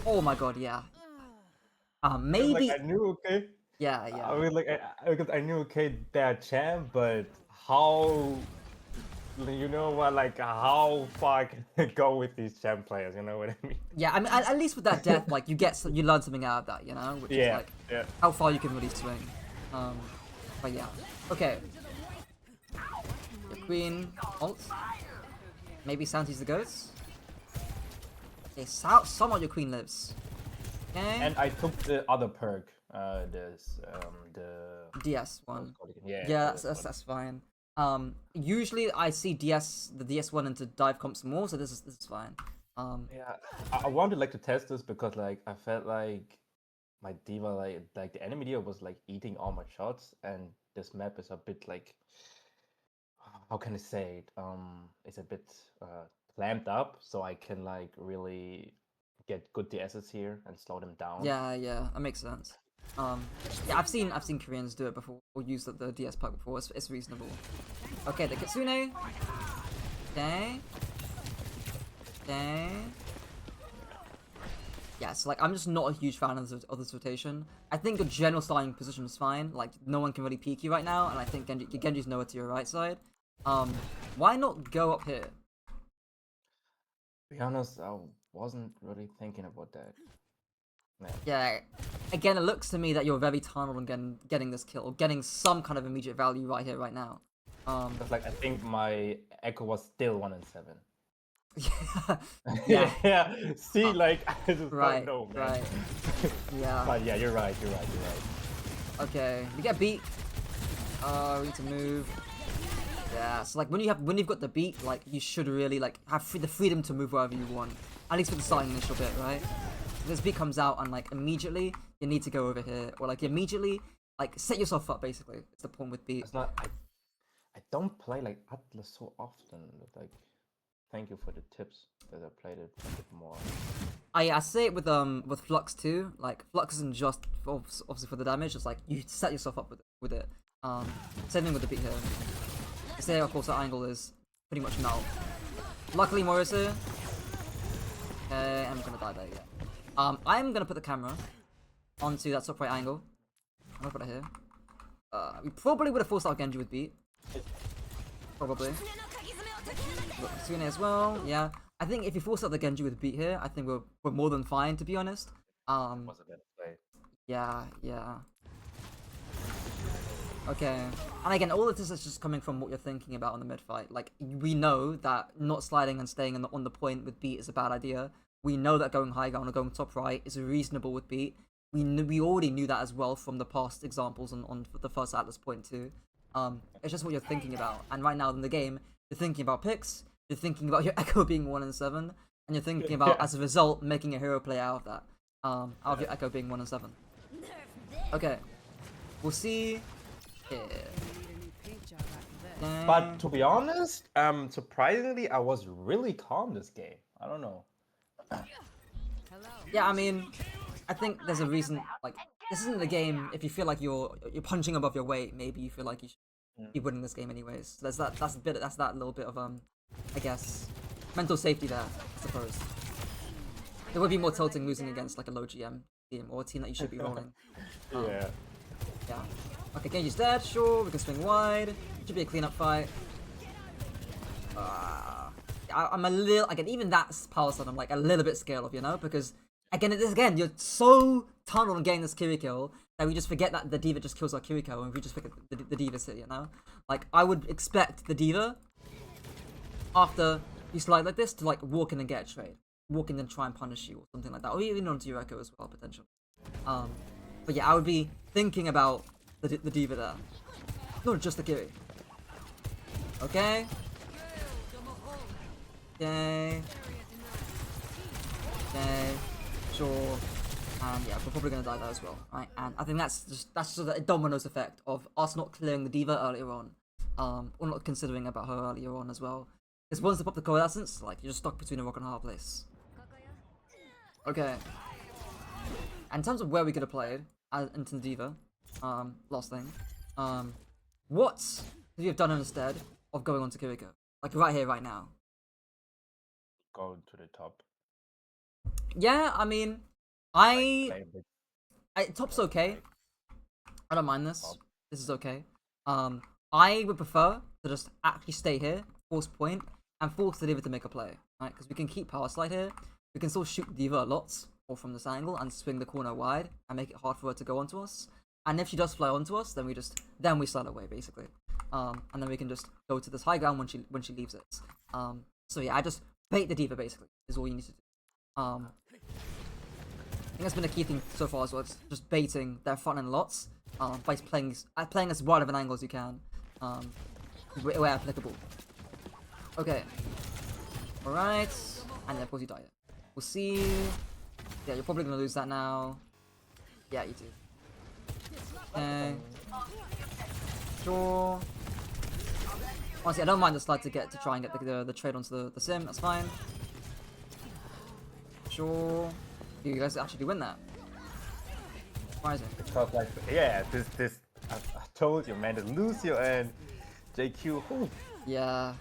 S2: Oh my god, yeah.
S1: Like
S2: Maybe
S1: I knew okay.
S2: yeah,
S1: I
S2: yeah.
S1: mean, like because I knew okay they're champ, but how you know what like how far can I go with these champ players? You know what I mean?
S2: Yeah, I mean at least with that death like you learn something out of that, you know, which is
S1: Yeah,
S2: like
S1: yeah.
S2: how far you can really swing. But yeah. Okay. Your queen ult. Maybe Santi's the ghost. Okay, somewhat your queen lives. Okay.
S1: And I took the other perk, this the
S2: DS
S1: what's
S2: one.
S1: it called again? Yeah,
S2: Yeah,
S1: that's
S2: that's fine. Usually I see the DS one into dive comps more, so this is fine.
S1: yeah. I wanted like to test this because like I felt like my diva like the enemy diva was like eating all my shots, and this map is a bit like how can I say it? It's a bit clamped up, so I can like really get good DSs here and slow them down.
S2: Yeah, yeah, that makes sense. Yeah, I've seen Koreans do it before or use the DS perk before. It's reasonable. Okay, the Kitsune. Okay. Okay. Yeah, so like I'm just not a huge fan of this rotation. I think your general starting position is fine. Like no one can really peek you right now, and I think Genji's nowhere to your right side. Why not go up here?
S1: To be honest, I wasn't really thinking about that. No.
S2: Yeah, again, it looks to me that you're very tunneled on getting this kill, or getting some kind of immediate value right here, right now.
S1: Because like I think my echo was still 1 in 7.
S2: Yeah.
S1: Yeah. See, like I just
S2: Right.
S1: don't know, man.
S2: Right. Yeah.
S1: But yeah, you're right. You're right.
S2: Okay. We get beat. We need to move. Yeah. So like when you've got the beat, like you should really like have the freedom to move wherever you want. At least for the starting initial bit, right? If this beat comes out and like immediately you need to go over here, or like immediately like set yourself up. Basically, it's the point with beat.
S1: It's not. I don't play like Atlas so often. Like, thank you for the tips that I played it a bit more.
S2: I say it with Flux too. Like Flux isn't just obviously for the damage. It's like you set yourself up with it. Same thing with the beat here. Say of course that angle is pretty much null. Luckily Morrison. Okay, I'm gonna die there. Yeah. I'm gonna put the camera onto that top right angle. I'm gonna put it here. We probably would have forced out Genji with beat. Probably. Look, Tsune as well. Yeah. I think if you force out the Genji with beat here, I think we're more than fine, to be honest.
S1: Was a better play.
S2: Yeah, yeah. Okay. And again, all of this is just coming from what you're thinking about on the mid fight. Like, we know that not sliding and staying on the point with beat is a bad idea. We know that going high ground or going top right is reasonable with beat. We already knew that as well from the past examples on the first Atlas point too. It's just what you're thinking about. And right now in the game, you're thinking about picks, you're thinking about your Echo being 1 in 7, and you're thinking about, as a result, making a hero play out of that. Out of your Echo being 1 in 7. Okay. We'll see. Yeah.
S1: But to be honest, surprisingly, I was really calm this game. I don't know.
S2: Yeah, I mean, I think there's a reason. Like, this isn't a game. If you feel like you're punching above your weight, maybe you feel like you should be winning this game anyways. There's that. That's that little bit of I guess, mental safety there. I suppose it would be more tilting losing against like a low GM team or a team that you should be rolling.
S1: Yeah.
S2: Yeah. Okay, Genji's dead. Sure, we can swing wide. Should be a cleanup fight. I'm a little again. Even that power stun, I'm like a little bit scared of, you know, because again, you're so tunneled on getting this Kiri kill that we just forget that the diva just kills our Kiriko, and we just forget the diva's here, you know. Like I would expect the diva after you slide like this to like walk in and get a trade, walk in and try and punish you or something like that, or even onto your Echo as well potentially. But yeah, I would be thinking about the diva there, not just the Kiri. Okay. Okay. Okay. Sure. And yeah, we're probably gonna die there as well, right? And I think that's just a dominoes effect of us not clearing the diva earlier on, or not considering about her earlier on as well. Because once they pop the coalescence, like you're just stuck between a rock and a hard place. Okay. And in terms of where we could have played into the diva, last thing, what could you have done instead of going on to Kiriko? Like right here, right now.
S1: Go to the top.
S2: Yeah, I mean, top's okay. I don't mind this. This is okay. I would prefer to just actually stay here, force point, and force the diva to make a play, right? Because we can keep power slide here. We can still shoot the diva a lot, or from this angle, and swing the corner wide, and make it hard for her to go onto us. And if she does fly onto us, then we slide away basically. And then we can just go to this high ground when she leaves it. So yeah, I just bait the diva basically is all you need to do. I think that's been a key thing so far as well. It's just baiting their front end lots. By playing as wide of an angle as you can, where applicable. Okay. Alright. And yeah, of course you die. We'll see. Yeah, you're probably gonna lose that now. Yeah, you do. Okay. Sure. Honestly, I don't mind the slide to try and get the trade onto the sim. That's fine. Sure. You guys actually win that. Surprising.
S1: Because like, yeah, this I told you, man, the Lucio and JQ. Ooh.
S2: Yeah.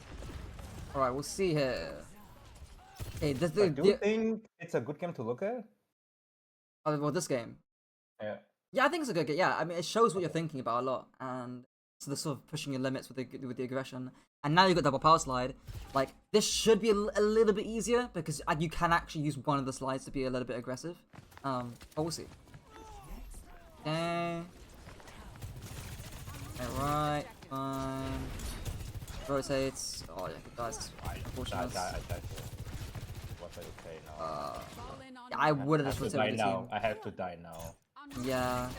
S2: All right, we'll see here. Hey,
S1: do you think it's a good game to look at?
S2: Oh, well, this game.
S1: Yeah.
S2: Yeah, I think it's a good game. Yeah, I mean, it shows what you're thinking about a lot, and so the sort of pushing your limits with the aggression. And now you've got double power slide. Like this should be a little bit easier because you can actually use one of the slides to be a little bit aggressive. But we'll see. Okay. Alright, fine. Rotates. Oh yeah, it dies. Unfortunate. I would have just rotated the team.
S1: I have to die now.
S2: Yeah.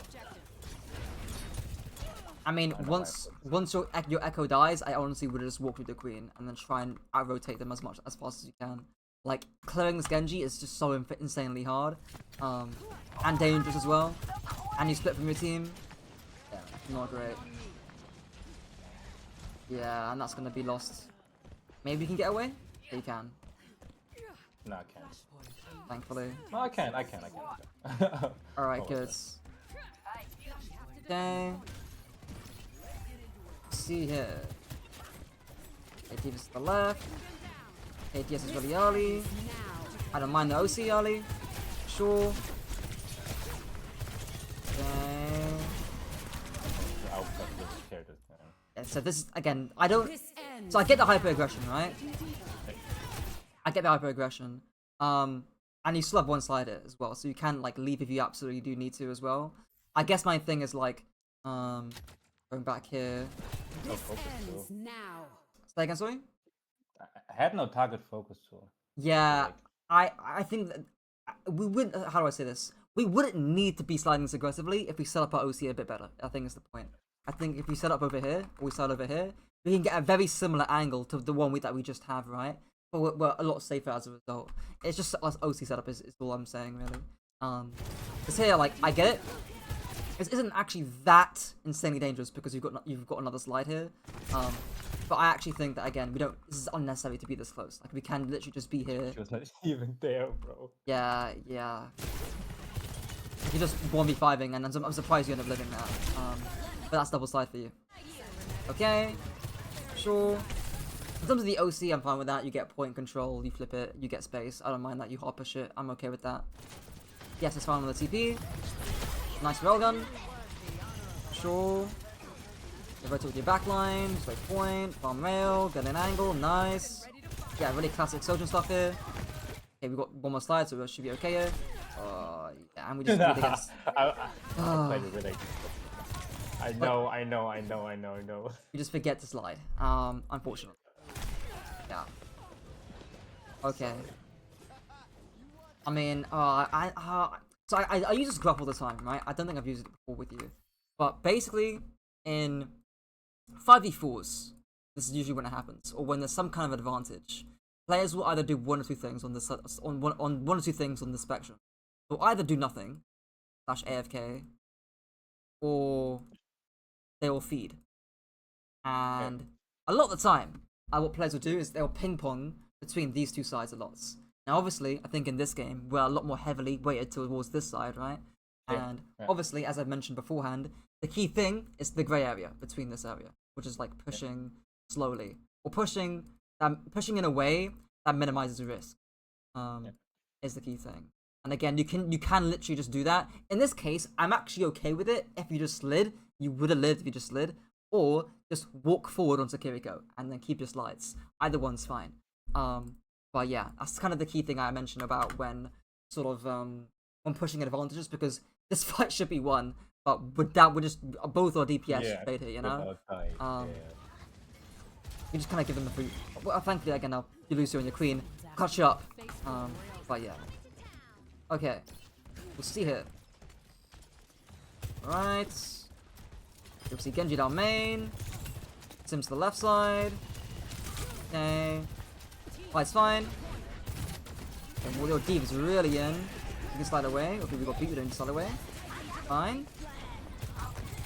S2: I mean, once your echo dies, I honestly would have just walked with the queen and then try and out-rotate them as fast as you can. Like, clearing this Genji is just so insanely hard. And dangerous as well. And you split from your team. Yeah, not great. Yeah, and that's gonna be lost. Maybe you can get away? Yeah, you can.
S1: No, I can't.
S2: Thankfully.
S1: No, I can.
S2: Alright, good. Okay. See here. ATS to the left. ATS is really early. I don't mind the OC early. Sure. Okay. Yeah, so this is, again, I don't... So I get the hyper aggression, right? I get the hyper aggression. And you still have one slider as well, so you can like leave if you absolutely do need to as well. I guess my thing is like, going back here.
S1: No focus tool.
S2: Say again, sorry?
S1: I had no target focus tool.
S2: Yeah, I think that we wouldn't. How do I say this? We wouldn't need to be sliding this aggressively if we set up our OC a bit better. I think is the point. I think if we set up over here, or we slide over here, we can get a very similar angle to the one that we just have, right? But we're a lot safer as a result. It's just us OC setup is all I'm saying, really. Because here, like, I get it. This isn't actually that insanely dangerous because you've got another slide here. But I actually think that again, this is unnecessary to be this close. Like we can literally just be here.
S1: She was not even there, bro.
S2: Yeah. You're just 1v5ing, and I'm surprised you end up living that. But that's double slide for you. Okay, sure. In terms of the OC, I'm fine with that. You get point control, you flip it, you get space. I don't mind that. You hard push it. I'm okay with that. Yes, it's fine on the TP. Nice railgun. Sure. You rotate with your backline, just wait point, farm rail, get an angle, nice. Yeah, really classic Sojourn stuff here. Okay, we've got one more slide, so we should be okay here. Yeah, and we just do it against...
S1: I played it really. I know.
S2: You just forget to slide, unfortunately. Yeah. Okay. I mean, so I use this graph all the time, right? I don't think I've used it before with you. But basically, in 5v4s, this is usually when it happens, or when there's some kind of advantage. Players will either do one or two things on this on one or two things on the spectrum. They'll either do nothing, AFK, or they will feed. And a lot of the time, what players will do is they'll ping pong between these two sides a lot. Now, obviously, I think in this game we're a lot more heavily weighted towards this side, right? And obviously, as I've mentioned beforehand, the key thing is the grey area between this area, which is like pushing slowly or pushing in a way that minimizes risk. Is the key thing. And again, you can literally just do that. In this case, I'm actually okay with it. If you just slid, you would have lived if you just slid, or just walk forward onto Kiriko and then keep your slides. Either one's fine. But yeah, that's kind of the key thing I mentioned about when sort of when pushing advantages, because this fight should be won, but we're just both our DPS played here, you know. You just kind of give them the free. Well, thankfully, again, now you lose you and your queen, cut you up. But yeah. Okay, we'll see here. Alright. You'll see Genji down main. Sims to the left side. Okay. Fight's fine. Okay, well, your Div is really in. You can slide away. Okay, we got beat, we don't slide away. Fine.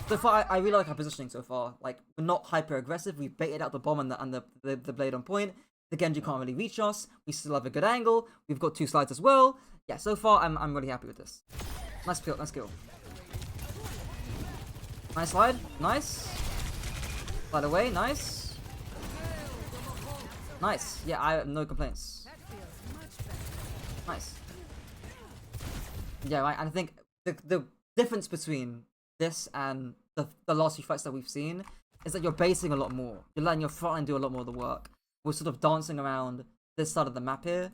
S2: So far, I really like our positioning so far. Like, we're not hyper aggressive. We've baited out the bomb and the blade on point. The Genji can't really reach us. We still have a good angle. We've got 2 slides as well. Yeah, so far I'm really happy with this. Nice kill, nice kill. Nice slide, nice. Slide away, nice. Nice. Yeah, I have no complaints. Nice. Yeah, I think the difference between this and the last few fights that we've seen is that you're basing a lot more. You're letting your frontline do a lot more of the work. We're sort of dancing around this side of the map here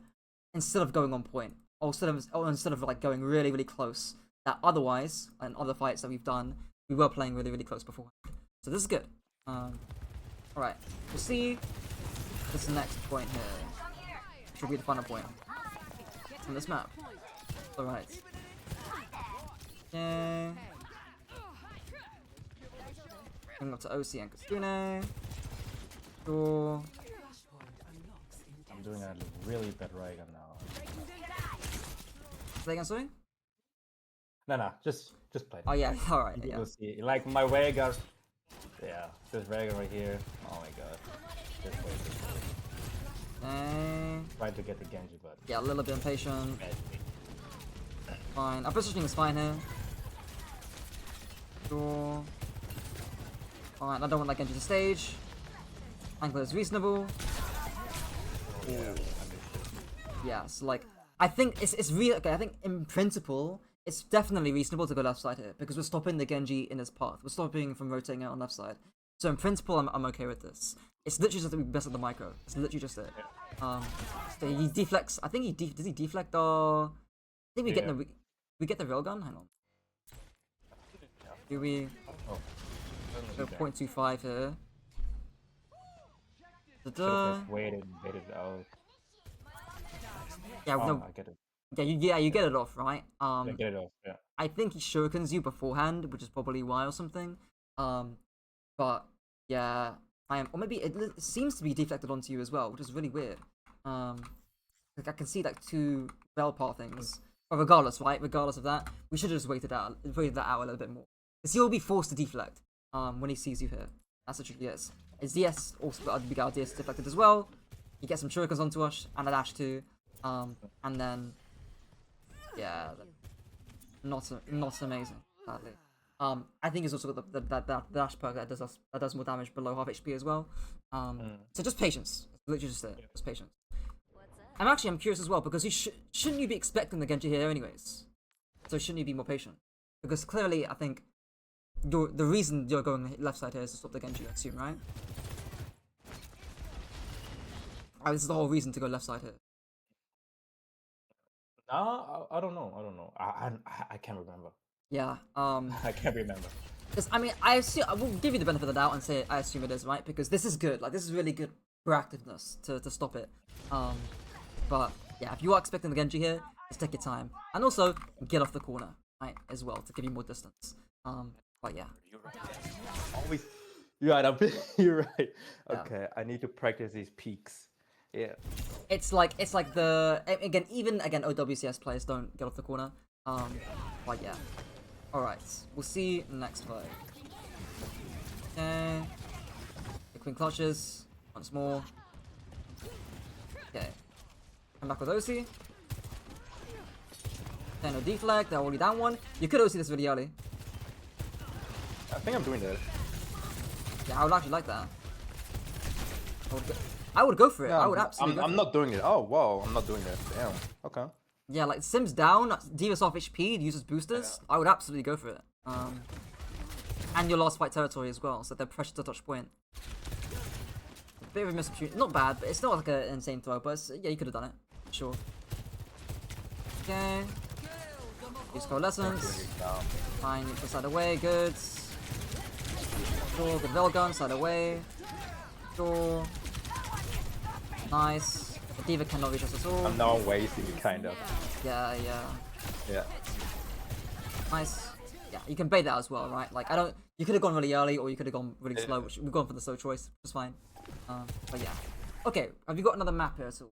S2: instead of going on point, or instead of like going really, really close. That otherwise, in other fights that we've done, we were playing really, really close before. So this is good. Alright, we'll see this next point here. Should be the final point on this map. Alright. Okay. Going up to OC and Kitsune. Sure.
S1: I'm doing a really bad Reagan now.
S2: Say again, sorry?
S1: No, just play.
S2: Oh yeah, alright, yeah.
S1: You'll see. Like my Reagan. Yeah, this Reagan right here. Oh my god. Just wait. Trying to get the Genji, but
S2: yeah, a little bit impatient. Fine. Our positioning is fine here. Sure. Alright, I don't want that Genji to stage. Angle is reasonable. Yeah, so like, I think it's real. Okay, I think in principle, it's definitely reasonable to go left side here because we're stopping the Genji in his path. We're stopping him from rotating out on left side. So in principle, I'm okay with this. It's literally just that we best at the micro. It's literally just it. So he deflects. I think does he deflect our? I think we get we get the railgun. Hang on. Do we? So 0.25 here.
S1: Waited it out.
S2: Yeah, no,
S1: I get it.
S2: Yeah, you get it off, right?
S1: Get it off. Yeah.
S2: I think he shurikens you beforehand, which is probably why or something. But yeah, or maybe it seems to be deflected onto you as well, which is really weird. Like I can see like 2 bell path things. But regardless, right? Regardless of that, we should have just waited that out a little bit more. Because he'll be forced to deflect when he sees you here. That's literally it. His DS also we got our DS deflected as well. He gets some shurikens onto us and a dash too. And then yeah, not amazing, sadly. I think it's also got the dash perk that does more damage below half HP as well. So just patience, literally just it, just patience. I'm curious as well because shouldn't you be expecting the Genji here anyways? So shouldn't you be more patient? Because clearly, I think the reason you're going left side here is to stop the Genji, I assume, right? This is the whole reason to go left side here.
S1: No, I don't know. I can't remember.
S2: Yeah.
S1: I can't remember.
S2: I mean, I will give you the benefit of the doubt and say I assume it is, right? Because this is good. Like this is really good proactiveness to stop it. But yeah, if you are expecting the Genji here, just take your time and also get off the corner, right? As well to give you more distance. But yeah.
S1: Always. You're right. You're right.
S2: Yeah.
S1: Okay, I need to practice these peaks. Yeah.
S2: It's like the even OWCS players don't get off the corner. But yeah. Alright, we'll see next fight. Okay. The queen clutches. Once more. Okay. Come back with OC. Okay, no deflect. They're already down one. You could OC this video early.
S1: I think I'm doing that.
S2: Yeah, I would actually like that. I would go for it.
S1: Yeah,
S2: I would absolutely
S1: I'm not doing it. Oh, whoa, I'm not doing that. Damn. Okay.
S2: Yeah, like Sims down, Diva's off HP, uses boosters. I would absolutely go for it. And your last fight territory as well, so they're pressured to touch point. Bit of a missed opportunity. Not bad, but it's not like an insane throw, but yeah, you could have done it. Sure. Okay. Use coalescence. Fine, you put side away, good. Sure, good Velgun, side away. Sure. Nice. The Diva cannot reach us at all.
S1: I'm now wasting it, kind of.
S2: Yeah.
S1: Yeah.
S2: Nice. Yeah, you can bait that as well, right? Like, I don't. You could have gone really early, or you could have gone really slow, which we've gone for the slow choice, which is fine. But yeah. Okay, have you got another map here at all?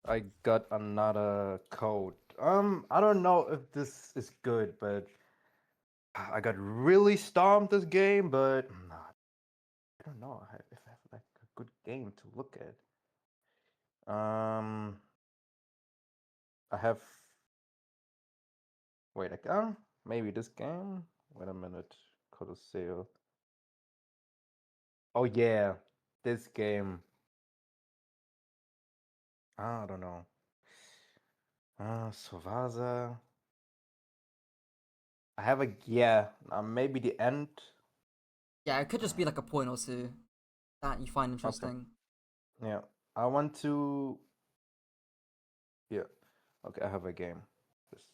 S1: I got another code. I don't know if this is good, but I got really stomped this game, but I don't know if I have like a good game to look at. I have. Wait, maybe this game. Wait a minute, Codoseo. Oh yeah, this game. I don't know. Sovasa. I have maybe the end.
S2: Yeah, it could just be like a point or two that you find interesting.
S1: Okay. Yeah, I want to. Yeah, okay, I have a game.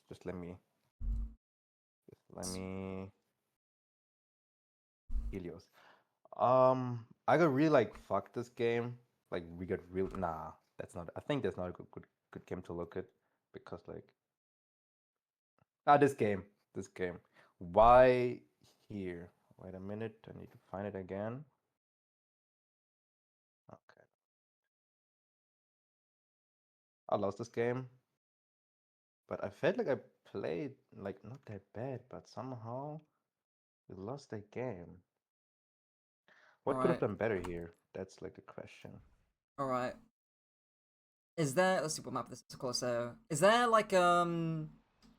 S1: Just let me. Helios. I got really like fuck this game. Like we got real. Nah, that's not. I think that's not a good game to look at because like. This game. Why here? Wait a minute. I need to find it again. Okay. I lost this game, but I felt like I played like not that bad, but somehow we lost that game. What could have done better here? That's like the question.
S2: Alright. Is there, let's see what map this is called. So, is there like a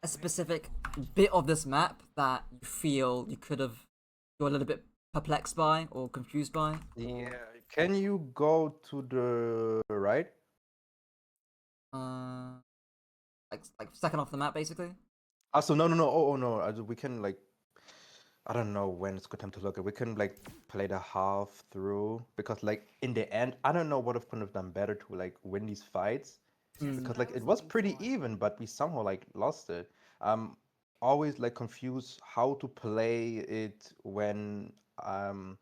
S2: specific bit of this map that you feel you're a little bit perplexed by or confused by?
S1: Yeah. Can you go to the right?
S2: Like second off the map, basically.
S1: So no. Oh no. We can like. I don't know when it's good time to look at. We can like play the half through because like in the end, I don't know what if could have done better to like win these fights because like it was pretty even, but we somehow like lost it. I'm always like confused how to play it when I'm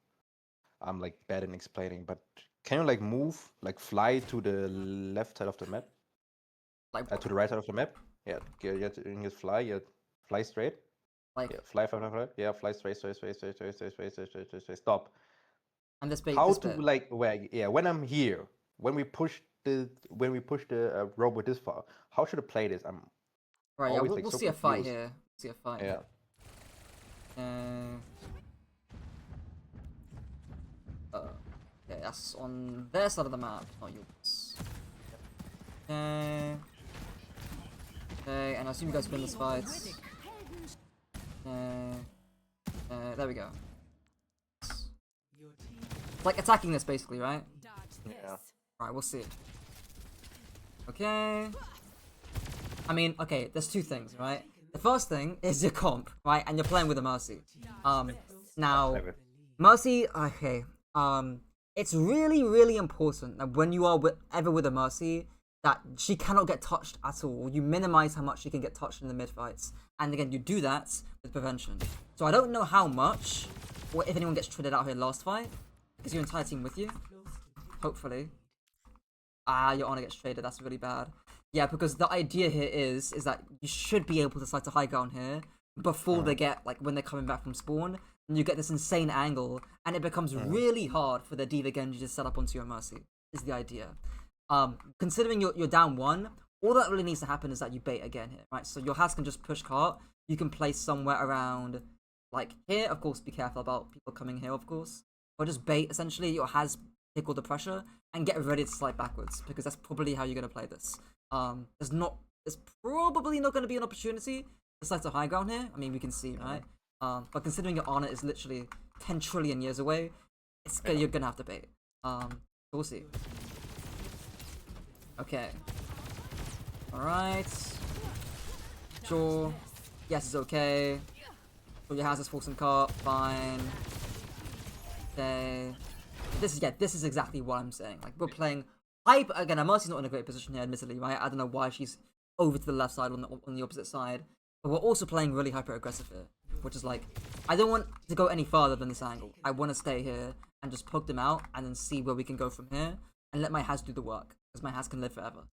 S1: like bad in explaining. But can you like move, like fly to the left side of the map,
S2: Like
S1: to the right side of the map? Yeah, you just fly. You fly straight.
S2: like
S1: Yeah, fly. Yeah, fly straight. Stop.
S2: and this bit.
S1: How
S2: this
S1: to
S2: bit.
S1: like where? Yeah, when I'm here, when we push the robot this far, how should I play this? I'm
S2: Right. Yeah.
S1: always
S2: We'll
S1: like so
S2: see a fight
S1: confused.
S2: here. See a fight.
S1: Yeah.
S2: Okay, that's on their side of the map, not yours. Okay. Okay, and I assume you guys win this fight. There we go. It's like attacking this basically, right?
S1: Yeah.
S2: Right, we'll see. Okay. I mean, okay, there's two things, right? The first thing is your comp, right? And you're playing with a Mercy. Now, Mercy, okay. It's really, really important that when you are ever with a Mercy, that she cannot get touched at all. You minimize how much she can get touched in the mid fights. And again, you do that with prevention. So I don't know how much, or if anyone gets traded out here last fight. Is your entire team with you? Hopefully. Your honor gets traded. That's really bad. Yeah, because the idea here is that you should be able to slide to high ground here before they get, like, when they're coming back from spawn. And you get this insane angle, and it becomes really hard for the Diva Genji to set up onto your Mercy, is the idea. Considering you're down one, all that really needs to happen is that you bait again here, right? So your Has can just push cart. You can place somewhere around, like here. Of course, be careful about people coming here, of course. Or just bait, essentially. Your Has pick all the pressure and get ready to slide backwards, because that's probably how you're going to play this. There's probably not going to be an opportunity to slide to high ground here. I mean, we can see, right? But considering your Honor is literally 10 trillion years away, you're going to have to bait. We'll see. Okay. Alright. Sure. Yes, it's okay. So your Has is forcing cart. Fine. Okay. This is exactly what I'm saying. Like, we're playing hyper again. Mercy's not in a great position here, admittedly, right? I don't know why she's over to the left side on the opposite side. But we're also playing really hyper aggressive here, which is like, I don't want to go any farther than this angle. I want to stay here and just poke them out and then see where we can go from here and let my Has do the work, because my Has can live forever,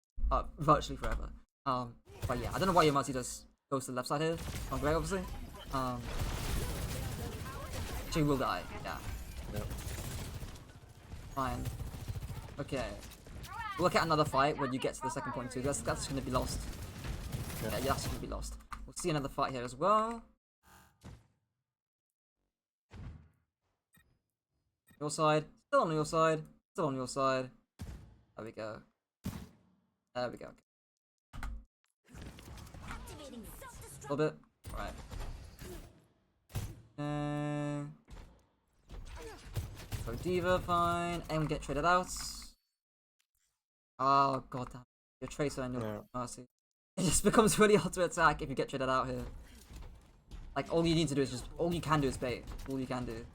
S2: virtually forever. But yeah, I don't know why your Mercy just goes to the left side here. Not great, obviously. She will die. Yeah.
S1: Yep.
S2: Fine. Okay. We'll look at another fight when you get to the second point too. That's gonna be lost. Yeah, that's gonna be lost. We'll see another fight here as well. Your side. Still on your side. Still on your side. There we go. There we go. A little bit. Right. So Diva, fine. And get traded out. Oh god damn. Your Tracer and your Mercy. It just becomes really hard to attack if you get traded out here. Like, all you need to do is all you can do is bait. All you can do.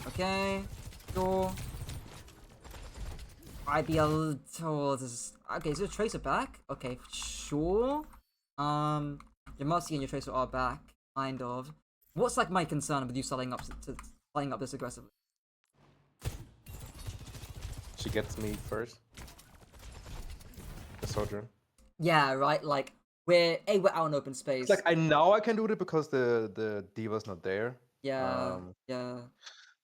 S2: Okay. Sure. I'd be a little... Okay, so your Tracer back? Okay, sure. Your Mercy and your Tracer are back. Kind of. What's like my concern with you starting up this aggressively?
S1: She gets me first. The Sojourn.
S2: Yeah, right. Like we're out in open space.
S1: It's like I know I can do it because the Diva's not there.
S2: Yeah, yeah.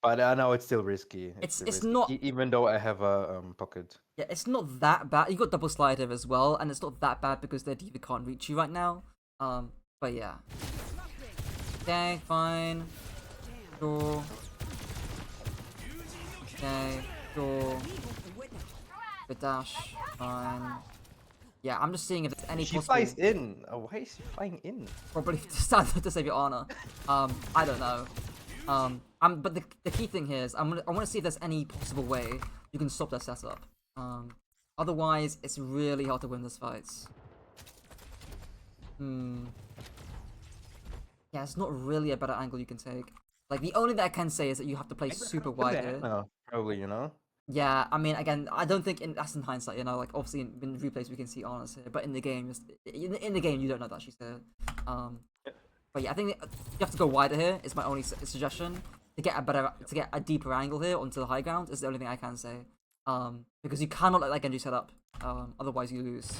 S1: But I know it's still risky.
S2: It's
S1: risky.
S2: not,
S1: even though I have a pocket.
S2: Yeah, it's not that bad. You got double slider as well, and it's not that bad because their Diva can't reach you right now. But yeah. Okay, fine. Sure. Okay, sure. Good dash. Fine. Yeah, I'm just seeing if there's any possible...
S1: She flies in. Oh, why is she flying in?
S2: Probably to save your honor. I don't know. But the key thing here is I want to see if there's any possible way you can stop their setup. Otherwise, it's really hard to win this fight. Yeah, it's not really a better angle you can take. Like, the only thing I can say is that you have to play super wide here.
S1: No, probably, you know?
S2: Yeah, I mean, again, I don't think that's in hindsight, you know, like, obviously in replays we can see Anna's here, but in the game, in the game, you don't know that she's here. But yeah, I think you have to go wider here, is my only suggestion. To get a deeper angle here onto the high ground is the only thing I can say. Because you cannot let that Genji set up, otherwise you lose.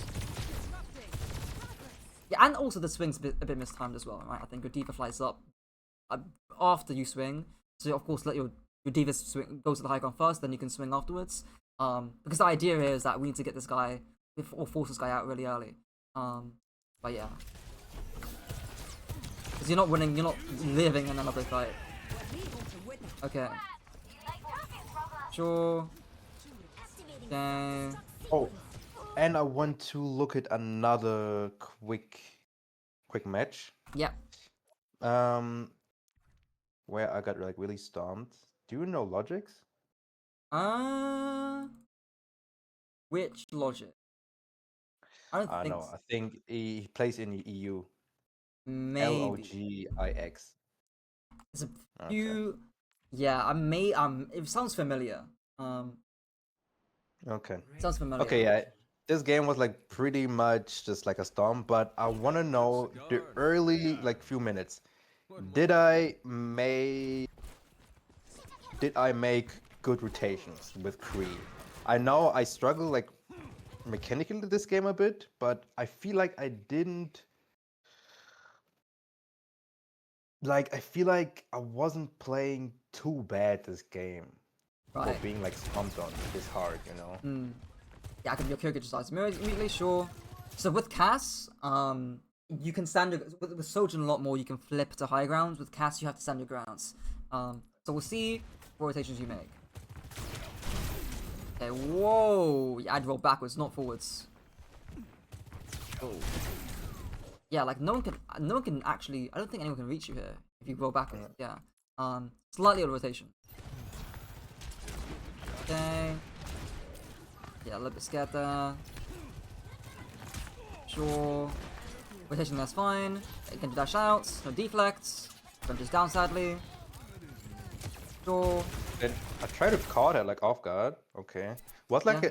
S2: Yeah, and also the swing's a bit mistimed as well, right? I think your Diva flies up after you swing, so of course let your Diva swing goes to the high ground first, then you can swing afterwards. Because the idea here is that we need to get this guy or force this guy out really early. But yeah, because you're not winning, you're not living in another fight. Okay. Sure. Okay.
S1: Oh, and I want to look at another quick match.
S2: Yep.
S1: Where I got like really stomped. Do you know Logics?
S2: Which Logic? I don't think.
S1: No, I think he plays in the EU.
S2: Maybe.
S1: Logix.
S2: There's a few. Okay. Yeah, it sounds familiar.
S1: Okay.
S2: Sounds familiar.
S1: Okay, yeah. This game was like pretty much just like a storm, but I want to know the early like few minutes. Did I make good rotations with Kree? I know I struggle like mechanically this game a bit, but I feel like I didn't. Like, I feel like I wasn't playing too bad this game.
S2: Right.
S1: For being like stomped on this hard, you know?
S2: Yeah, I can be your character just eyes mirrors immediately, sure. So with Cass, you can stand your, with Sojourn a lot more, you can flip to high grounds. With Cass, you have to stand your grounds. So we'll see what rotations you make. Okay, whoa! Yeah, I'd roll backwards, not forwards. Oh. Yeah, like no one can actually. I don't think anyone can reach you here if you roll backwards. Yeah. Slightly out of rotation. Okay. Yeah, a little bit scared there. Sure. Rotation, that's fine. You can dash out. No deflects. Just down sadly. Sure.
S3: Then I try to call that like off guard. Okay. Was like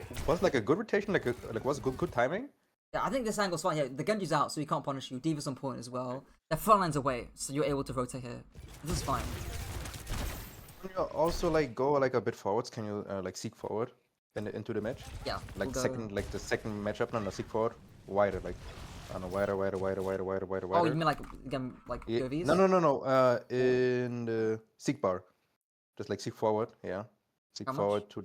S3: a good rotation, like was good timing?
S2: Yeah, I think this angle's fine. Yeah, the Genji's out, so he can't punish you. Diva's on point as well. Their front line's away, so you're able to rotate here. This is fine.
S3: Can you also like go like a bit forwards? Can you like seek forward into the match?
S2: Yeah.
S3: Like the second matchup, no, seek forward, wider, like I don't know, wider.
S2: Oh, you mean like again, like
S3: Yeah.
S2: POVs?
S3: No. In the seek bar, just like seek forward. Yeah, seek
S2: How much?
S3: forward to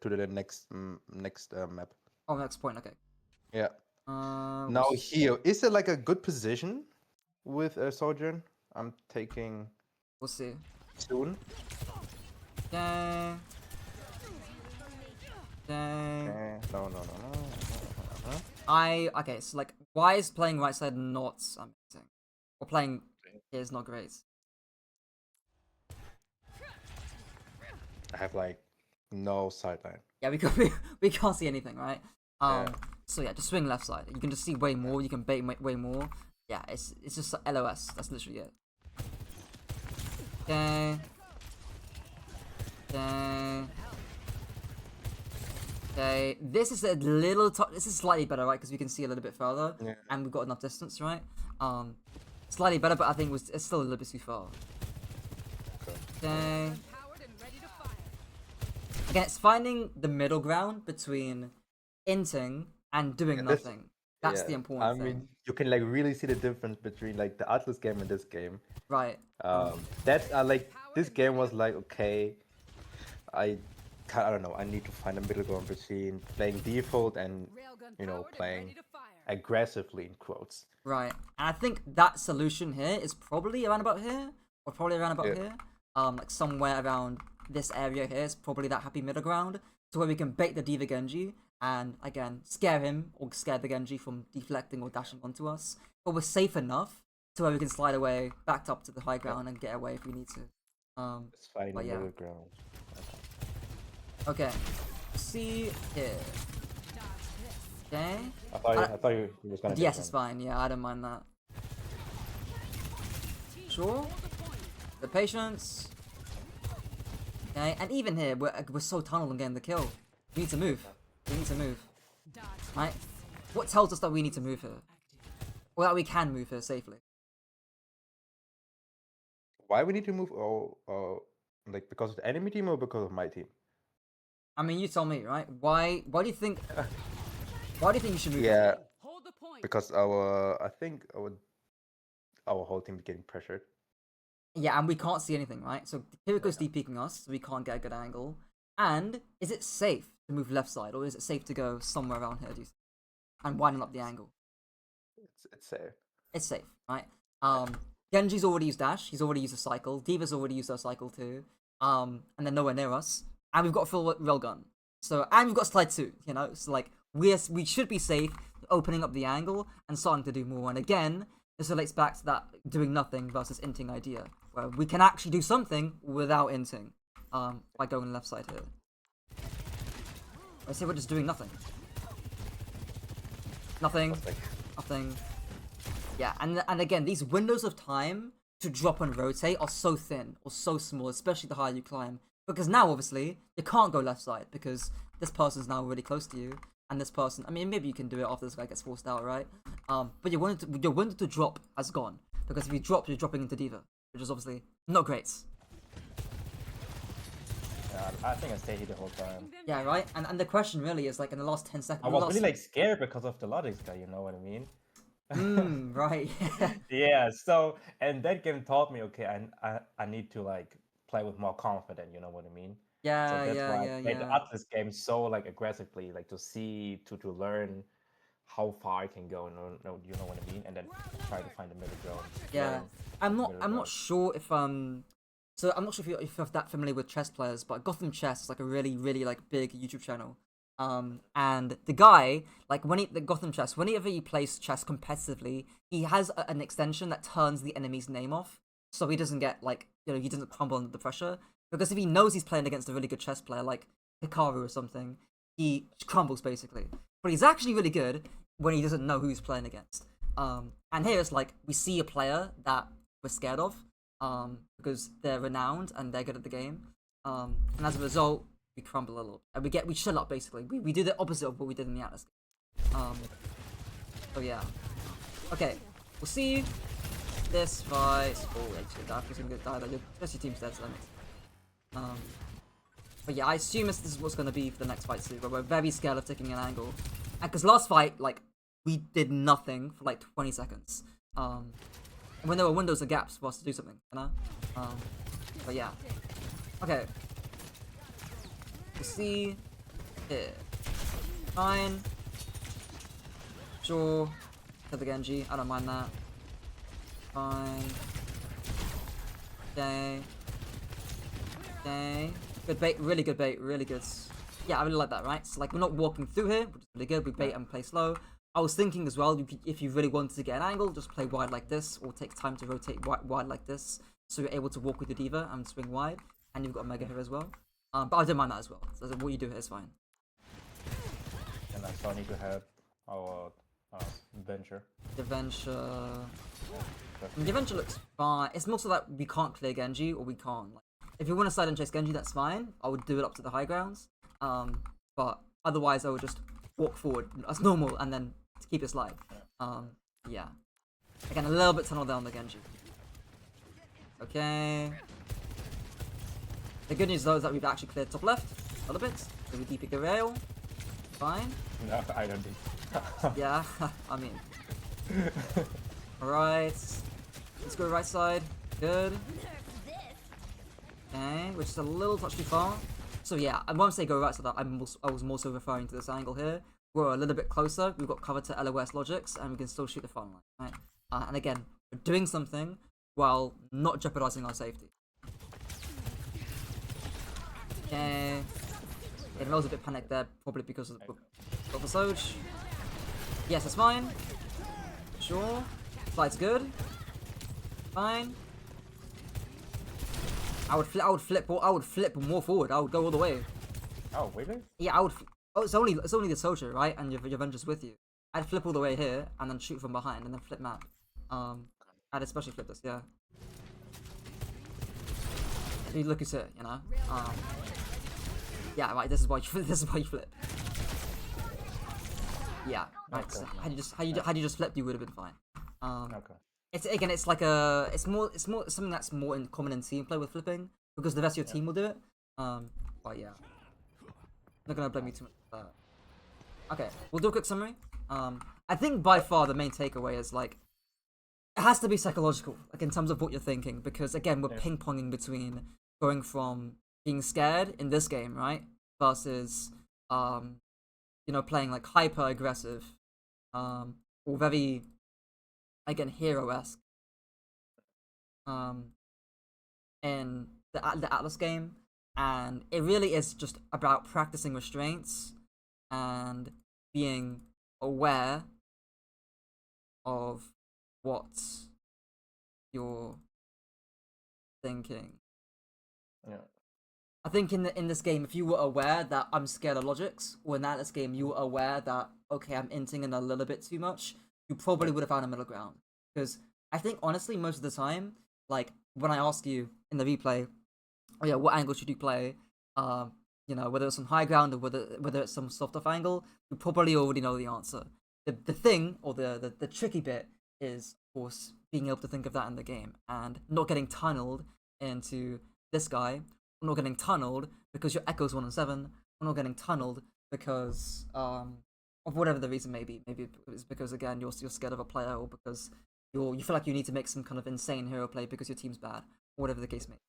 S3: the next map.
S2: Oh, next point. Okay.
S3: Yeah.
S2: Now
S3: Now here, is it like a good position with Sojourn? I'm taking
S2: we'll see.
S3: soon.
S2: Okay.
S3: No.
S2: Okay, so like, why is playing right side not amazing? Or playing here is not great?
S3: I have like no sideline.
S2: Yeah, we can't see anything, right? So yeah, just swing left side. You can just see way more. You can bait way more. Yeah, it's just LOS. That's literally it. Okay. Okay. This is a little. This is slightly better, right? Because we can see a little bit further, and we've got enough distance, right? Slightly better, but I think it's still a little bit too far. Okay. Again, it's finding the middle ground between inting and doing nothing. That's the important thing.
S3: I mean, you can like really see the difference between like the Atlas game and this game.
S2: Right.
S3: That's like this game was like okay. I don't know. I need to find a middle ground between playing default and playing aggressively in quotes.
S2: Right. And I think that solution here is probably around about here, or probably around about here. Like somewhere around this area here is probably that happy middle ground, to where we can bait the Diva Genji and again scare him or scare the Genji from deflecting or dashing onto us. But we're safe enough to where we can slide away, backed up to the high ground and get away if we need to.
S3: It's fine in middle ground.
S2: Okay. See here. Okay.
S3: I thought you was gonna.
S2: Yes, it's fine. Yeah, I don't mind that. Sure. The patience. Okay, and even here, we're so tunneled on getting the kill. We need to move. Right? What tells us that we need to move here? Or that we can move here safely?
S3: Why we need to move? Like because of the enemy team or because of my team?
S2: I mean, you tell me, right? Why do you think? Why do you think you should move?
S3: Yeah, because I think our whole team is getting pressured.
S2: Yeah, and we can't see anything, right? So Kiriko's deep-peeking us, so we can't get a good angle. And is it safe to move left side, or is it safe to go somewhere around here, do you think? And widen up the angle?
S3: It's safe.
S2: It's safe, right? Genji's already used dash. He's already used a cycle. Diva's already used her cycle too. And they're nowhere near us. And we've got a full railgun. So, and we've got slide too. So like we should be safe, opening up the angle and starting to do more. And again, this relates back to that doing nothing versus inting idea, where we can actually do something without inting, by going left side here. I say we're just doing nothing. Nothing. Yeah, and again, these windows of time to drop and rotate are so thin or so small, especially the higher you climb. Because now, obviously, you can't go left side because this person's now really close to you, and this person. I mean, maybe you can do it after this guy gets forced out, right? But your window to drop has gone because if you drop, you're dropping into Diva, which is obviously not great.
S1: I think I stayed here the whole time.
S2: Yeah, right. And the question really is like in the last 10 seconds.
S1: I was really like scared because of the Logix guy. You know what I mean?
S2: Right.
S1: Yeah. So and that game taught me, okay, I need to like play with more confidence. You know what I mean? So
S2: Yeah,
S1: that's
S2: yeah,
S1: why I
S2: yeah,
S1: played
S2: yeah.
S1: at this game so like aggressively, like to learn how far I can go. You know what I mean? And then try to find the middle ground.
S2: Yeah,
S1: Learn
S2: I'm
S1: the
S2: not.
S1: middle
S2: I'm not
S1: ground.
S2: sure if So I'm not sure if you're that familiar with chess players, but Gotham Chess is like a really like big YouTube channel. And the guy, like the Gotham Chess, whenever he plays chess competitively, he has an extension that turns the enemy's name off, so he doesn't get like he doesn't crumble under the pressure. Because if he knows he's playing against a really good chess player like Hikaru or something, he crumbles basically. But he's actually really good when he doesn't know who he's playing against. And here it's like we see a player that we're scared of, because they're renowned and they're good at the game. And as a result, we crumble a little, and we shut up basically. We do the opposite of what we did in the Atlas game. So yeah. Okay, we'll see this fight. Oh, actually, Dark is gonna get died. Just your team's dead, so that makes sense. But yeah, I assume this is what's gonna be for the next fight too. But we're very scared of taking an angle, and because last fight, like, we did nothing for like 20 seconds. When there were windows and gaps for us to do something, you know. But yeah. Okay. We'll see here. Fine. Sure. To the Genji. I don't mind that. Fine. Okay. Okay. Good bait. Really good bait. Really good. Yeah, I really like that, right? So, like, we're not walking through here, which is really good. We bait and play slow. I was thinking as well, if you really wanted to get an angle, just play wide like this, or take time to rotate wide like this, so you're able to walk with your diva and swing wide, and you've got a mega here as well. But I don't mind that as well. So what you do here is fine.
S1: And I still need to help our venture.
S2: The venture looks fine. It's more so that we can't clear Genji, or we can't. Like, if you want to slide and chase Genji, that's fine. I would do it up to the high grounds. But otherwise, I would just walk forward as normal and then keep it slide. Yeah. Again, a little bit tunnel down the Genji. Okay. The good news though is that we've actually cleared top left a little bit. So we deep the rail. Fine.
S1: No, I don't think.
S2: Yeah, I mean. Alright. Let's go right side. Good. Okay, which is a little touch too far. So yeah, I won't say go right side, I was more so referring to this angle here. We're a little bit closer, we've got cover to LOS logics, and we can still shoot the front line, right? And again, we're doing something while not jeopardizing our safety. Okay. Yeah, I was a bit panicked there, probably because of the Soj. Yes, it's fine. Sure. Flight's good. Fine. I would flip more forward. I would go all the way.
S1: Oh, really?
S2: Yeah, I would. Oh, it's only the soldier, right? And your Avengers with you. I'd flip all the way here and then shoot from behind and then flip map. I'd especially flip this, yeah. You look at it, you know. Yeah, right. This is why you flip. Yeah, right.
S1: Okay.
S2: So had you just flipped, you would have been fine.
S1: Okay.
S2: It's like it's more something that's more common in team play with flipping, because the rest of your team will do it. But yeah, not gonna blame you too much for that. Okay, we'll do a quick summary. I think by far the main takeaway is like, it has to be psychological, like in terms of what you're thinking, because again we're ping ponging between going from being scared in this game, right, versus playing like hyper aggressive, or very, again, hero-esque in the Atlas game, and it really is just about practicing restraints and being aware of what you're thinking.
S1: Yeah.
S2: I think in this game, if you were aware that I'm scared of logics, or in that game you were aware that, okay, I'm inting in a little bit too much, you probably would have found a middle ground. Because I think, honestly, most of the time, like, when I ask you in the replay, oh yeah, what angle should you play, whether it's on high ground or whether it's some soft off angle, you probably already know the answer. The thing, or the tricky bit, is, of course, being able to think of that in the game, and not getting tunneled into this guy, or not getting tunneled because your echo's 1 and 7, or not getting tunneled because of whatever the reason may be. Maybe it's because, again, you're scared of a player, or because you feel like you need to make some kind of insane hero play because your team's bad, or whatever the case may be.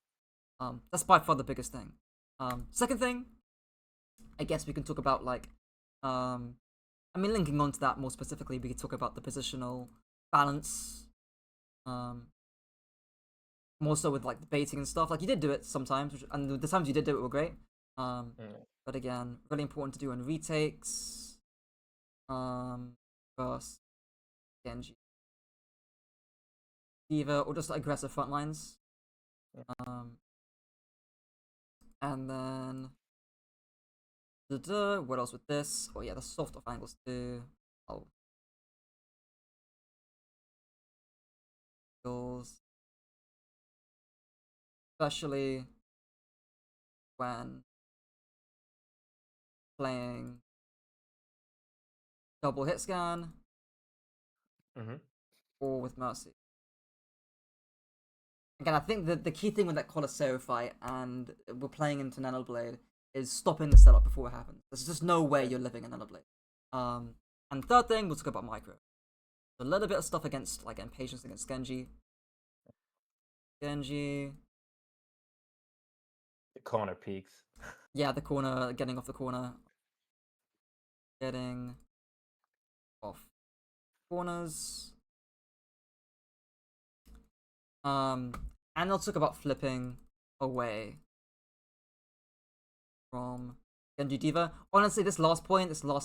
S2: That's by far the biggest thing. Second thing, I guess we can talk about like, linking on to that more specifically, we could talk about the positional balance. More so with like the baiting and stuff. Like you did do it sometimes, and the times you did do it were great. But again, really important to do on retakes. First, Genji, D.Va, or just like, aggressive front lines. And then what else with this? Oh yeah, the soft off angles too. Oh. Especially when playing double hit scan or with Mercy. Again, I think the key thing with that Colosseo fight and we're playing into Nanoblade is stopping the setup before it happens. There's just no way you're living in Nanoblade. And third thing, we'll talk about micro. A little bit of stuff against, like, impatience against Genji. The
S1: corner peaks.
S2: Yeah, the corner, getting off the corner. Getting off corners. And I'll talk about flipping away from Genji D.Va. Honestly, this last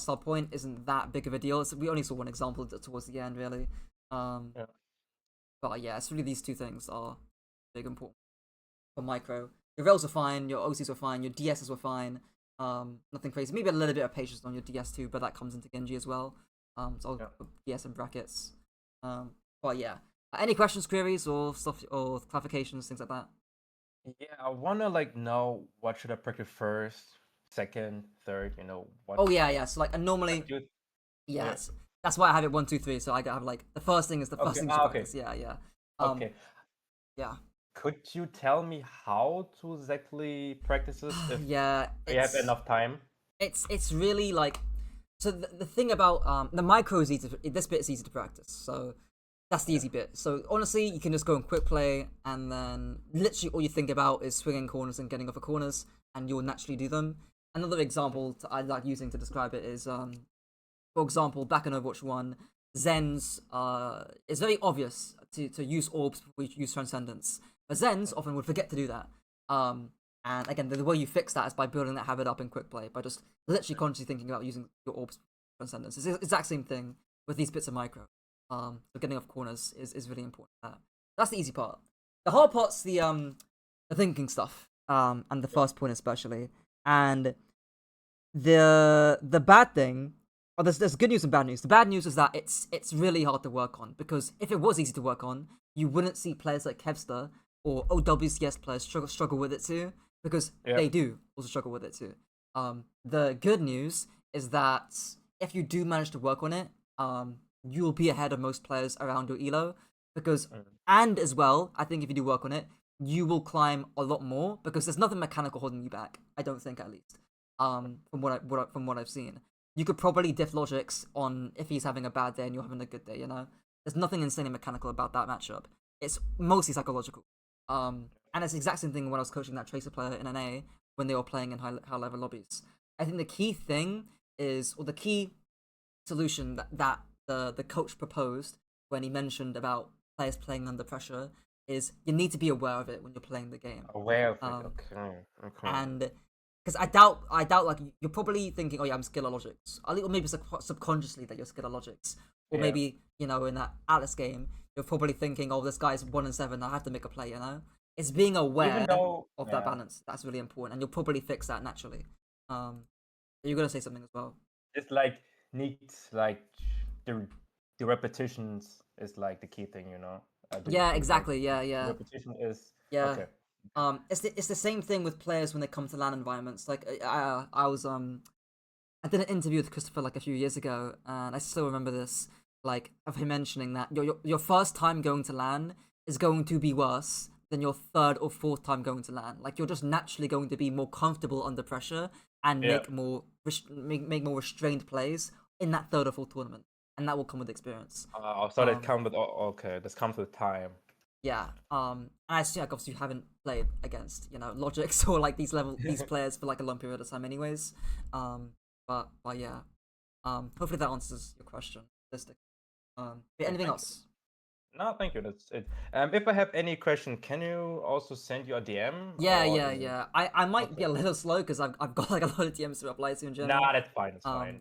S2: sub point isn't that big of a deal. We only saw one example towards the end, really. But yeah, it's really these two things are big important for micro. Your rails are fine, your OCs were fine, your DSs were fine. Nothing crazy. Maybe a little bit of patience on your DS too, but that comes into Genji as well. So I'll put DS in brackets. But yeah. Any questions, queries, or stuff, or clarifications, things like that?
S1: Yeah, I wanna like know what should I practice first, second, third. You know what?
S2: Oh yeah. So like, normally, yes, that's why I have it 1, 2, 3. So I have like the first thing is the first thing to practice. Yeah.
S1: Okay.
S2: Yeah.
S1: Could you tell me how to exactly practice this? If
S2: Yeah.
S1: you have enough time.
S2: It's really like, so the thing about the micro is easy. This bit is easy to practice. So that's the easy bit. So honestly, you can just go and quick play, and then literally all you think about is swinging corners and getting off of corners, and you'll naturally do them. Another example I like using to describe it is, for example, back in Overwatch 1, Zen's, it's very obvious to use orbs before you use Transcendence. But Zen's often would forget to do that. And again, the way you fix that is by building that habit up in quick play, by just literally consciously thinking about using your orbs Transcendence. It's the exact same thing with these bits of micro. So getting off corners is really important. That's the easy part. The hard part's the thinking stuff, and the first point especially. And the bad thing, or there's good news and bad news. The bad news is that it's really hard to work on, because if it was easy to work on, you wouldn't see players like Kevster or OWCS players struggle with it too, because they do also struggle with it too. The good news is that if you do manage to work on it, you'll be ahead of most players around your elo, because and as well, I think if you do work on it, you will climb a lot more, because there's nothing mechanical holding you back. I don't think, at least. From what I've seen, you could probably diff Logix on if he's having a bad day and you're having a good day. You know, there's nothing insanely mechanical about that matchup. It's mostly psychological. And it's the exact same thing when I was coaching that Tracer player in NA when they were playing in high level lobbies. I think the key thing is, or the key solution that the coach proposed when he mentioned about players playing under pressure is you need to be aware of it when you're playing the game.
S1: Aware of it, okay.
S2: And because I doubt, like, you're probably thinking, oh yeah, I'm Skiller Logix, or maybe subconsciously that you're Skiller Logix, or maybe, you know, in that Atlas game, you're probably thinking, oh, this guy's 1-7, I have to make a play, you know? It's being aware of that balance that's really important, and you'll probably fix that naturally. You're gonna say something as well.
S1: It's like needs like the repetitions is like the key thing, you know.
S2: Yeah, exactly.
S1: Like, repetition is okay.
S2: It's the same thing with players when they come to LAN environments. Like I did an interview with Christopher like a few years ago, and I still remember this, like, of him mentioning that your first time going to LAN is going to be worse than your third or fourth time going to LAN. Like, you're just naturally going to be more comfortable under pressure and make more restrained plays in that third or fourth tournament, and that will come with experience.
S1: So that comes with this comes with time.
S2: yeah. And I assume like obviously you haven't played against Logics or like these players for like a long period of time, anyways. But yeah. Hopefully that answers your question. Anything else?
S1: No, thank you. That's it. If I have any question, can you also send your DM?
S2: Yeah,
S1: or
S2: yeah,
S1: is it-
S2: yeah. I might be a
S1: Okay.
S2: little slow because I've got like a lot of DMs to reply to in general.
S1: Nah, that's fine. That's fine.